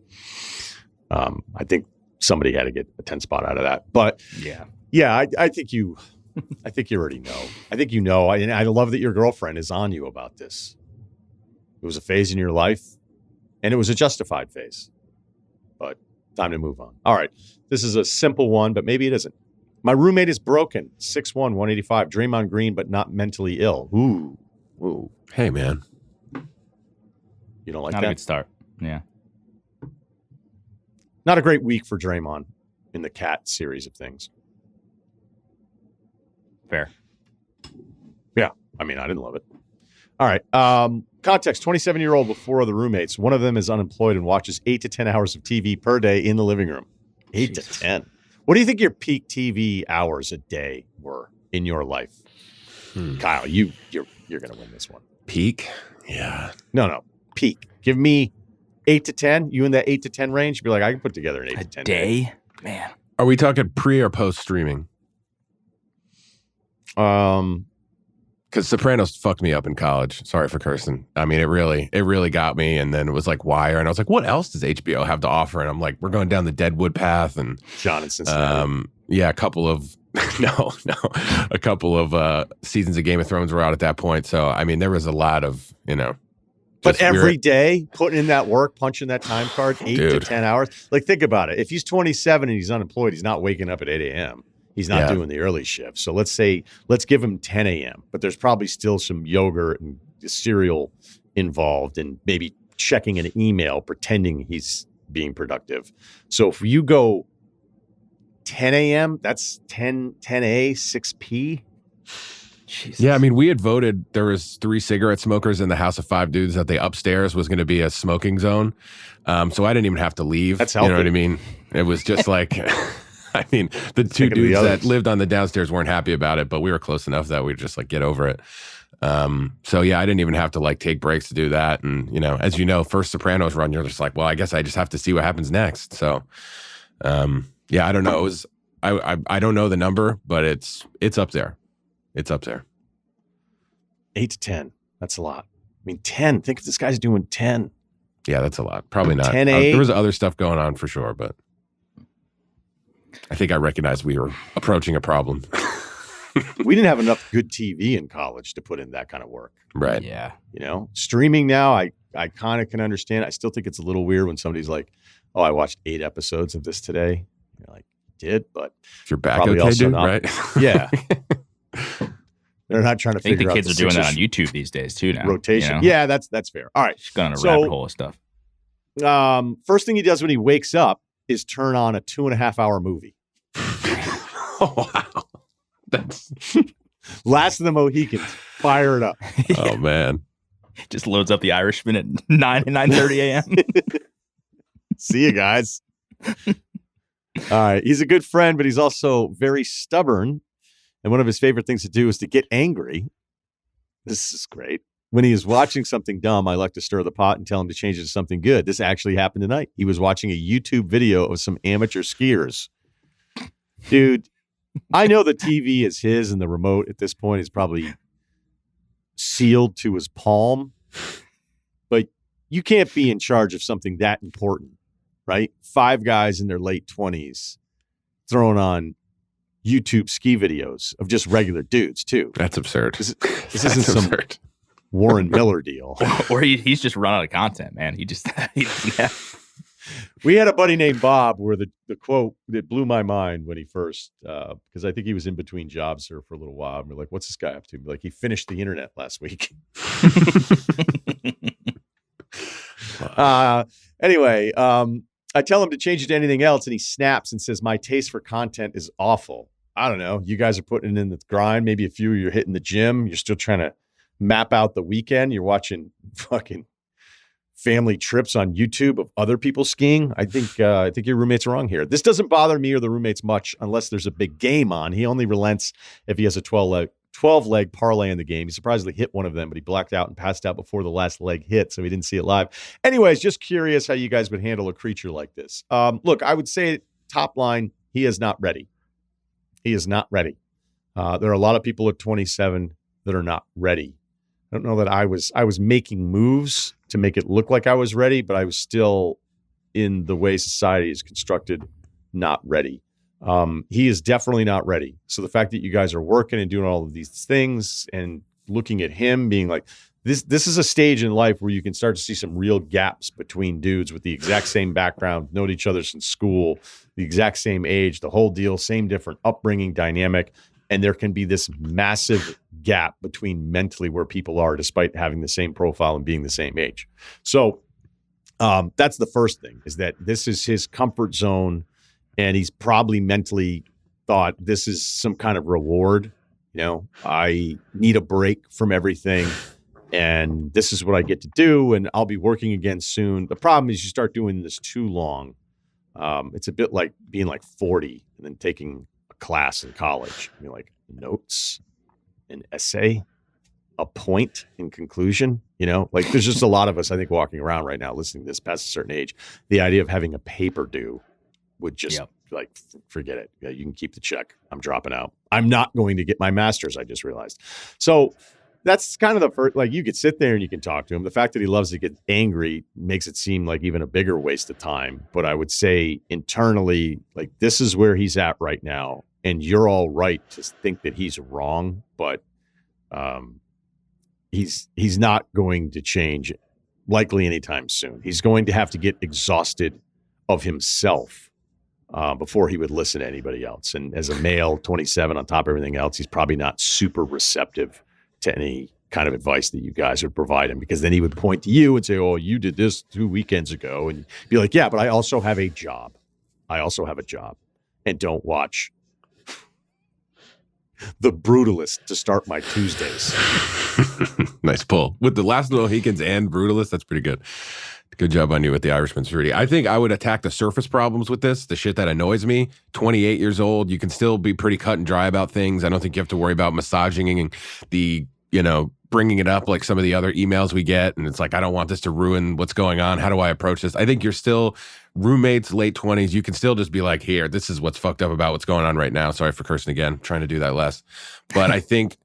I think somebody had to get a 10 spot out of that. But yeah, I think you already know. I think you know. And I love that your girlfriend is on you about this. It was a phase in your life and it was a justified phase. But time to move on. All right. This is a simple one, but maybe it isn't. My roommate is broken. 6'1", 185. Draymond Green, but not mentally ill. Ooh. Hey, man. You don't like Not that? a good start. Yeah. Not a great week for Draymond in the Cat series of things. Fair. Yeah. I mean, I didn't love it. All right. Context, 27-year-old with 4 other roommates. One of them is unemployed and watches 8 to 10 hours of TV per day in the living room. 8 to 10. What do you think your peak TV hours a day were in your life? Kyle, you're going to win this one. Peak? Yeah. No. Peak. Give me 8 to 10. You in that 8 to 10 range? You'd be like, I can put together an 8 to 10 day. Man. Are we talking pre or post streaming? Because Sopranos fucked me up in college. Sorry for cursing. I mean, it really got me. And then it was like Wire, and I was like, what else does HBO have to offer? And I'm like, we're going down the Deadwood path, and John and Cincinnati. a couple of seasons of Game of Thrones were out at that point. So I mean, there was a lot of But every day, putting in that work, punching that time card, 8 to 10 hours. Like, think about it. If he's 27 and he's unemployed, he's not waking up at 8 a.m. He's not doing the early shift. So let's give him 10 a.m. But there's probably still some yogurt and cereal involved and maybe checking an email, pretending he's being productive. So if you go 10 a.m., that's 10A, 6P. Jesus. Yeah, I mean, we had voted. There was 3 cigarette smokers in the house of 5 dudes that the upstairs was going to be a smoking zone. So I didn't even have to leave. That's healthy. You know what I mean? It was just like, I mean, the 2 dudes that lived on the downstairs weren't happy about it, but we were close enough that we'd just like get over it. So yeah, I didn't even have to like take breaks to do that. And as you know, first Sopranos run, you're just like, well, I guess I just have to see what happens next. So, yeah, I don't know. It was, I don't know the number, but it's up there. It's up there. 8 to 10. That's a lot. I mean, 10. Think if this guy's doing 10. Yeah, that's a lot. Probably not. 10 there was other stuff going on for sure, but I think I recognized we were approaching a problem. We didn't have enough good TV in college to put in that kind of work. Right. Yeah. Streaming now, I kind of can understand. I still think it's a little weird when somebody's like, oh, I watched 8 episodes of this today. You're like, did, but if you're back probably okay, also dude, not, right? Yeah. They're not trying to I think figure out the kids are doing that on YouTube these days too now. Rotation. Yeah, that's fair. All right. Just going on a rabbit hole of stuff. First thing he does when he wakes up is turn on a 2.5-hour movie. Oh, wow. That's Last of the Mohicans. Fire it up. Oh man. Just loads up The Irishman at 9:30 a.m. See you guys. All right. He's a good friend, but he's also very stubborn. And one of his favorite things to do is to get angry. This is great. When he is watching something dumb, I like to stir the pot and tell him to change it to something good. This actually happened tonight. He was watching a YouTube video of some amateur skiers Dude, I know the TV is his and the remote at this point is probably sealed to his palm, but you can't be in charge of something that important, right? 5 guys in their late 20s throwing on YouTube ski videos of just regular dudes, too. That's absurd. This isn't some Warren Miller deal. Or he's just run out of content, man. We had a buddy named Bob where the quote that blew my mind when he first, because I think he was in between jobs here for a little while. And we're like, what's this guy up to? Like, he finished the internet last week. Anyway, I tell him to change it to anything else, and he snaps and says, my taste for content is awful. I don't know. You guys are putting it in the grind. Maybe a few you're hitting the gym. You're still trying to map out the weekend. You're watching fucking family trips on YouTube of other people skiing. I think your roommate's wrong here. This doesn't bother me or the roommates much unless there's a big game on. He only relents if he has a 12-leg parlay in the game. He surprisingly hit one of them, but he blacked out and passed out before the last leg hit, so he didn't see it live. Anyways, just curious how you guys would handle a creature like this. Look, I would say top line, he is not ready. He is not ready. There are a lot of people at 27 that are not ready. I don't know that I was making moves to make it look like I was ready, but I was still, in the way society is constructed, not ready. He is definitely not ready. So the fact that you guys are working and doing all of these things and looking at him being like, this is a stage in life where you can start to see some real gaps between dudes with the exact same background, known each other since school, the exact same age, the whole deal, same different upbringing dynamic. And there can be this massive gap between mentally where people are despite having the same profile and being the same age. So that's the first thing, is that this is his comfort zone. And he's probably mentally thought this is some kind of reward. You know, I need a break from everything. And this is what I get to do. And I'll be working again soon. The problem is you start doing this too long. It's a bit like being like 40 and then taking a class in college. You're like, notes, an essay, a point in conclusion. You know, like there's just a lot of us, I think, walking around right now listening to this past a certain age. The idea of having a paper due would just like, forget it. Yeah, you can keep the check. I'm dropping out. I'm not going to get my master's, I just realized. So that's kind of the first, like, you could sit there and you can talk to him. The fact that he loves to get angry makes it seem like even a bigger waste of time. But I would say internally, like, this is where he's at right now. And you're all right to think that he's wrong, but he's not going to change likely anytime soon. He's going to have to get exhausted of himself before he would listen to anybody else. And as a male, 27, on top of everything else, he's probably not super receptive to any kind of advice that you guys would provide him, because then he would point to you and say, oh, you did this 2 weekends ago. And be like, yeah, but I also have a job. And don't watch The Brutalist to start my Tuesdays. Nice pull. With the last Mohicans and Brutalist, that's pretty good. Good job on you with the Irishman, Ceruti. I think I would attack the surface problems with this, the shit that annoys me. 28 years old, you can still be pretty cut and dry about things. I don't think you have to worry about massaging and the, bringing it up like some of the other emails we get. And it's like, I don't want this to ruin what's going on. How do I approach this? I think you're still roommates, late 20s. You can still just be like, here, this is what's fucked up about what's going on right now. Sorry for cursing again. I'm trying to do that less. But I think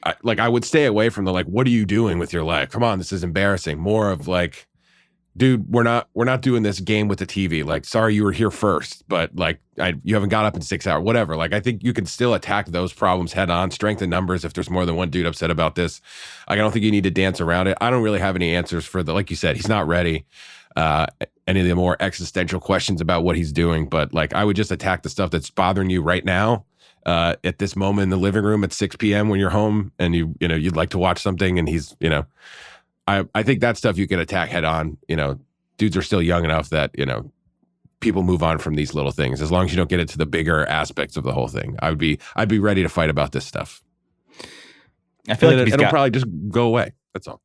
I would stay away from the, like, what are you doing with your life? Come on, this is embarrassing. More of like, dude, we're not doing this game with the TV. Like, sorry you were here first, but like you haven't got up in 6 hours, whatever. Like, I think you can still attack those problems head on, strength in numbers. If there's more than one dude upset about this, like, I don't think you need to dance around it. I don't really have any answers for like you said, he's not ready. Any of the more existential questions about what he's doing, but like, I would just attack the stuff that's bothering you right now. At this moment in the living room at 6 p.m. when you're home and you'd like to watch something and he's, I think that stuff you can attack head on. Dudes are still young enough that, people move on from these little things. As long as you don't get into the bigger aspects of the whole thing, I'd be ready to fight about this stuff. I feel like it'll probably just go away. That's all.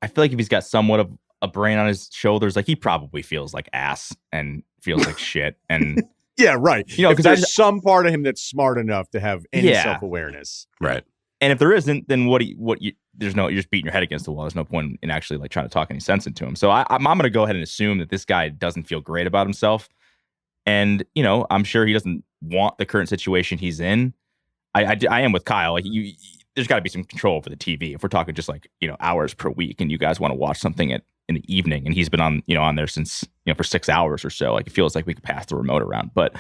I feel like if he's got somewhat of a brain on his shoulders, like, he probably feels like ass and feels like shit. And yeah, right. Because there's some part of him that's smart enough to have any self-awareness. Right. And if there isn't, then you're just beating your head against the wall. There's no point in actually like trying to talk any sense into him. So I'm going to go ahead and assume that this guy doesn't feel great about himself. And, I'm sure he doesn't want the current situation he's in. I am with Kyle. Like there's got to be some control over the TV. If we're talking just like, hours per week, and you guys want to watch something in the evening, and he's been on there since for 6 hours or so, like it feels like we could pass the remote around. But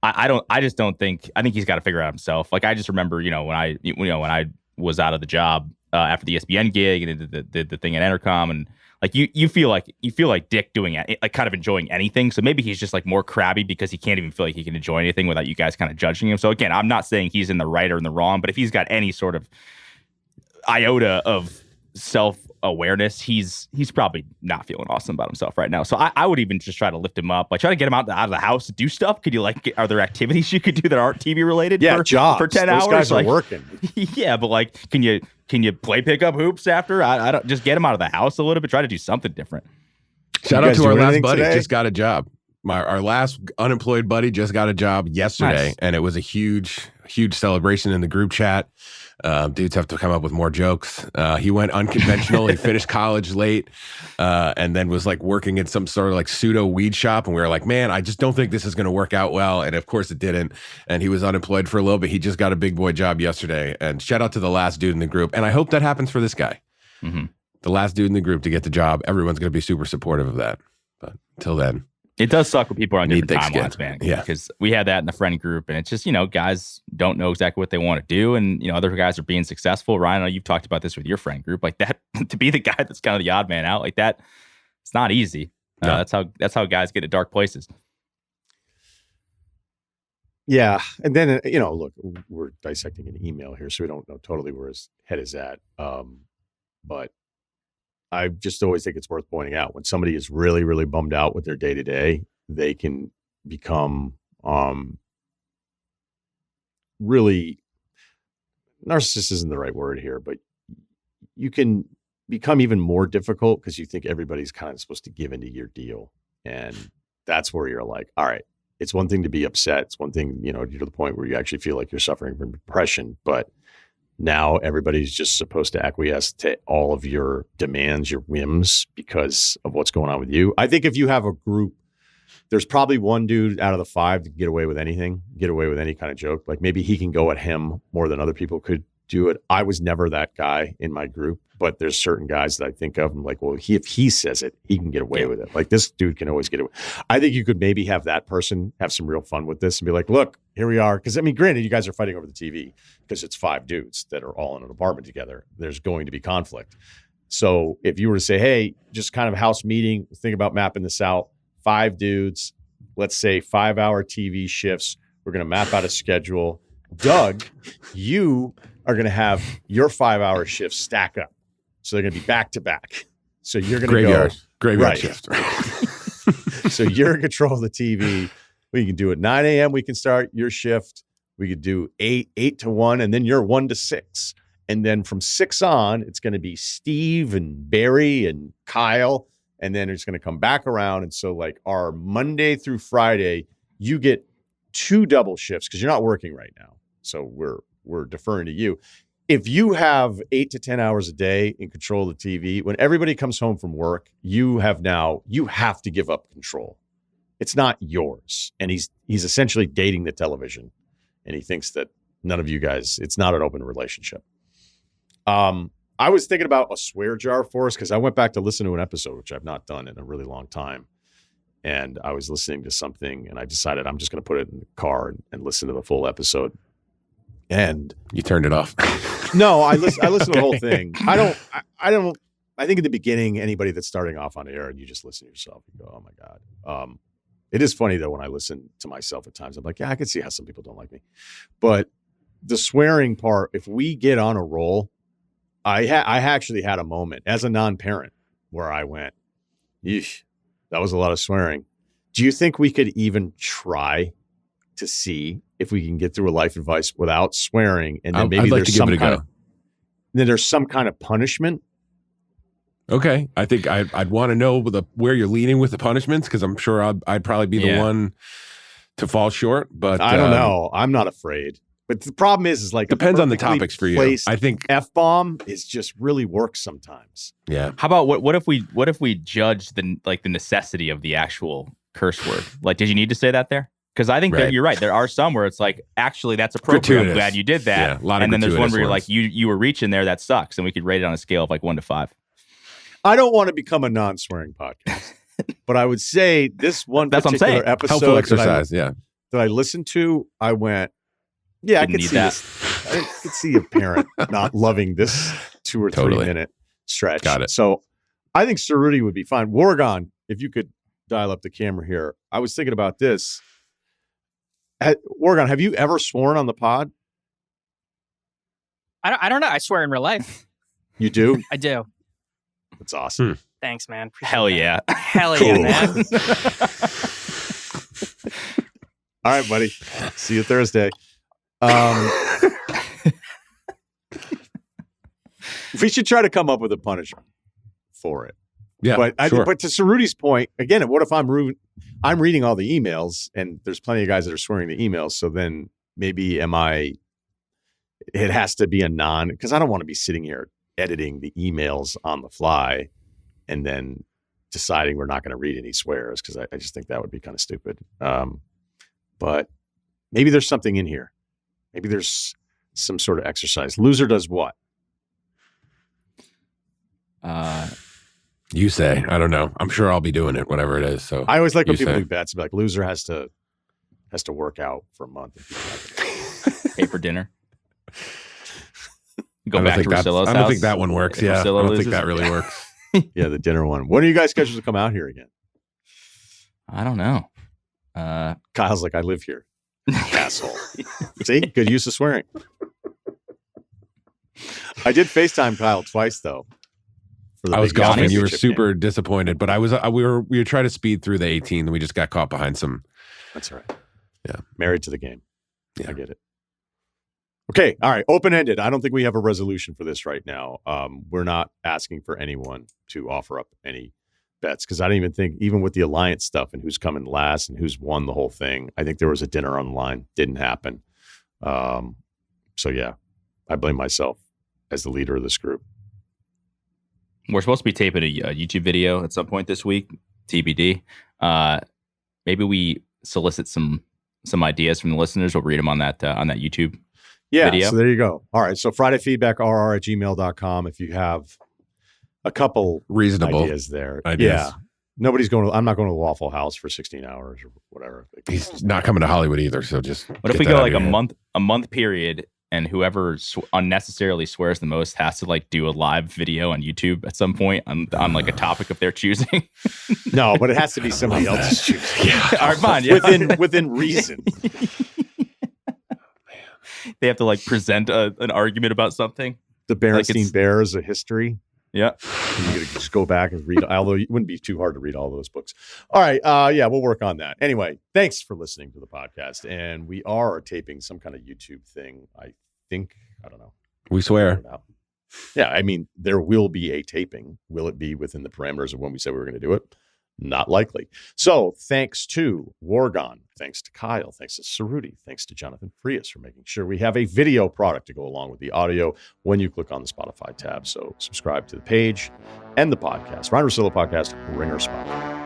I just don't think. I think he's got to figure it out himself. Like I just remember, when I was out of the job after the ESPN gig and did the thing at Entercom, and like you feel like Dick doing it, like kind of enjoying anything. So maybe he's just like more crabby because he can't even feel like he can enjoy anything without you guys kind of judging him. So again, I'm not saying he's in the right or in the wrong, but if he's got any sort of iota of self-awareness, he's probably not feeling awesome about himself right now. So I would even just try to lift him up, like try to get him out of the house to do stuff. Could you are there activities you could do that aren't TV related? Yeah, jobs for 10 Those hours. Guys are working. Yeah, but like, can you play pickup hoops after? I don't just get him out of the house a little bit. Try to do something different. Shout out to our last buddy. Today? Just got a job. Our last unemployed buddy just got a job yesterday, Nice. and it was a huge celebration in the group chat. Dudes have to come up with more jokes. He went unconventional. He finished college late, and then was like working at some sort of like pseudo weed shop. And we were like, man, I just don't think this is going to work out well. And of course it didn't. And he was unemployed for a little bit. He just got a big boy job yesterday. And shout out to the last dude in the group. And I hope that happens for this guy. Mm-hmm. The last dude in the group to get the job. Everyone's going to be super supportive of that. But until then. It does suck when people are on Need different thick timelines, skin. man. Yeah. Because we had that in the friend group, and it's just, guys don't know exactly what they want to do, and, other guys are being successful. Ryan, I know you've talked about this with your friend group. Like that, to be the guy that's kind of the odd man out, like that, it's not easy. No. That's how guys get to dark places. Yeah. And then, look, we're dissecting an email here, so we don't know totally where his head is at. But I just always think it's worth pointing out when somebody is really, really bummed out with their day to day, they can become really, narcissist isn't the right word here, but you can become even more difficult because you think everybody's kind of supposed to give into your deal. And that's where you're like, all right, it's one thing to be upset. It's one thing, you're to the point where you actually feel like you're suffering from depression, but now everybody's just supposed to acquiesce to all of your demands, your whims, because of what's going on with you. I think if you have a group, there's probably one dude out of the 5 to get away with anything, get away with any kind of joke. Like maybe he can go at him more than other people could do it. I was never that guy in my group, but there's certain guys that I think of. I'm like, well, if he says it, he can get away with it. Like this dude can always get away. I think you could maybe have that person have some real fun with this and be like, look, here we are. Because granted, you guys are fighting over the TV because it's 5 dudes that are all in an apartment together. There's going to be conflict. So if you were to say, hey, just kind of house meeting, think about mapping this out. 5 dudes, let's say 5-hour TV shifts. We're going to map out a schedule. Doug, you are going to have your 5-hour shifts stack up. So they're going to be back to back. So you're going to go graveyard shift. So you're in control of the TV. We can do it 9 a.m. We can start your shift. We could do 8 to 1, and then you're 1 to 6. And then from 6 on, it's going to be Steve and Barry and Kyle. And then it's going to come back around. And so like our Monday through Friday, you get 2 double shifts because you're not working right now. So we're deferring to you. If you have 8 to 10 hours a day in control of the TV, when everybody comes home from work, you have to give up control. It's not yours. And he's essentially dating the television. And he thinks that none of you guys, it's not an open relationship. I was thinking about a swear jar for us because I went back to listen to an episode, which I've not done in a really long time. And I was listening to something and I decided I'm just going to put it in the car and listen to the full episode. And you turned it off. No, I listened to the whole thing. I think in the beginning, anybody that's starting off on air and you just listen to yourself, you go, oh my God. It is funny though, when I listen to myself at times, I'm like, yeah, I can see how some people don't like me. But the swearing part, if we get on a roll, I actually had a moment as a non-parent where I went, eesh, that was a lot of swearing. Do you think we could even try to see if we can get through a life advice without swearing? And then maybe there's some kind of punishment. Okay. I think I'd want to know where you're leaning with the punishments, because I'm sure I'd probably be the one to fall short. But I don't know. I'm not afraid. But the problem is like depends on the topics for you. I think F-bomb is just really works sometimes. Yeah. How about what if we judge the necessity of the actual curse word? Like, did you need to say that there? Because I think that you're right. There are some where it's like, actually, that's appropriate. Gratuitous. I'm glad you did that. Yeah, a lot of and then there's one gratuitous where you're ones. like, you were reaching there. That sucks. And we could rate it on a scale of like 1 to 5. I don't want to become a non-swearing podcast, but I would say this one That's what I'm particular saying. episode Helpful exercise. that I listened to, I went, yeah, I Didn't could need see that. this. I could see a parent not loving this 2 or 3 Totally. minute stretch. Got it. So I think Ceruti would be fine. Wargon, if you could dial up the camera here. I was thinking about this. Wargon, have you ever sworn on the pod? I don't know. I swear in real life. You do? I do. That's awesome. Thanks, man. Appreciate Hell that. yeah. Hell Cool. yeah, man. All right, buddy. See you Thursday. We should try to come up with a punishment for it. Yeah, But sure. but to Ceruti's point, again, what if I'm reading all the emails and there's plenty of guys that are swearing the emails. So then maybe it has to be a because I don't want to be sitting here editing the emails on the fly and then deciding we're not going to read any swears because I just think that would be kind of stupid. But maybe there's something in here. Maybe there's some sort of exercise. Loser does what? You say. I don't know. I'm sure I'll be doing it, whatever it is. So I always like when You people say. do bets. Be like, loser has to work out for a month. Pay for dinner. I Go don't back to think that's- Russillo's I don't house. think that one works. If Yeah, I Russillo don't loses. think that really works. Yeah, the dinner one. When are you guys scheduled to come out here again? I don't know. Kyle's like, I live here. Asshole. See, good use of swearing. I did FaceTime Kyle twice though. For the I was big golf golfing. You were championship super game. disappointed, but we were trying to speed through the 18, and we just got caught behind some. That's all right. Yeah. Married to the game. Yeah. I get it. Okay. All right. Open-ended. I don't think we have a resolution for this right now. We're not asking for anyone to offer up any bets because I don't even think, even with the alliance stuff and who's coming last and who's won the whole thing, I think there was a dinner on the line. Didn't happen. So yeah, I blame myself as the leader of this group. We're supposed to be taping a YouTube video at some point this week, TBD. Maybe we solicit some ideas from the listeners. We'll read them on that YouTube video. So there you go. All right. So Friday feedback, rr@gmail.com. If you have a couple Reasonable ideas there. ideas. Yeah. I'm not going to the Waffle House for 16 hours or whatever. He's not coming to Hollywood either, so just. What if get we that go out like of a your head. month period, and whoever unnecessarily swears the most has to like do a live video on YouTube at some point on like a topic of their choosing? No, but it has to be somebody love else's choosing. Yeah. All right, fine. Yeah. Within reason. They have to like present an argument about something. The Berenstein it's- Bears, a history. Yeah. And you gotta just go back and read, although it wouldn't be too hard to read all those books. All right. Yeah, we'll work on that. Anyway, thanks for listening to the podcast. And we are taping some kind of YouTube thing. I think, I don't know. We swear. Yeah, I mean, there will be a taping. Will it be within the parameters of when we said we were going to do it? Not likely. So thanks to Wargon, thanks to Kyle, thanks to Ceruti, thanks to Jonathan Frias for making sure we have a video product to go along with the audio when you click on the Spotify tab. So subscribe to the page and the podcast. Ryen Russillo Podcast, Ringer Spot.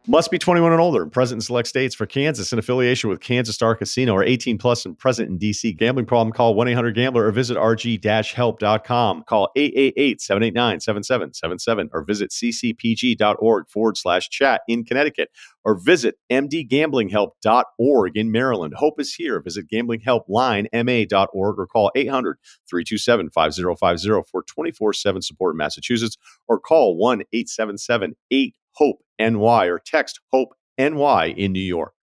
Must be 21 and older and present in select states. For Kansas, in affiliation with Kansas Star Casino, or 18 plus and present in D.C. Gambling problem, call 1-800-GAMBLER or visit rg-help.com. Call 888-789-7777 or visit ccpg.org/chat in Connecticut or visit mdgamblinghelp.org in Maryland. Hope is here. Visit gamblinghelplinema.org or call 800-327-5050 for 24/7 support in Massachusetts or call 1-877-8-HOPE-NY or text HOPE-NY in New York.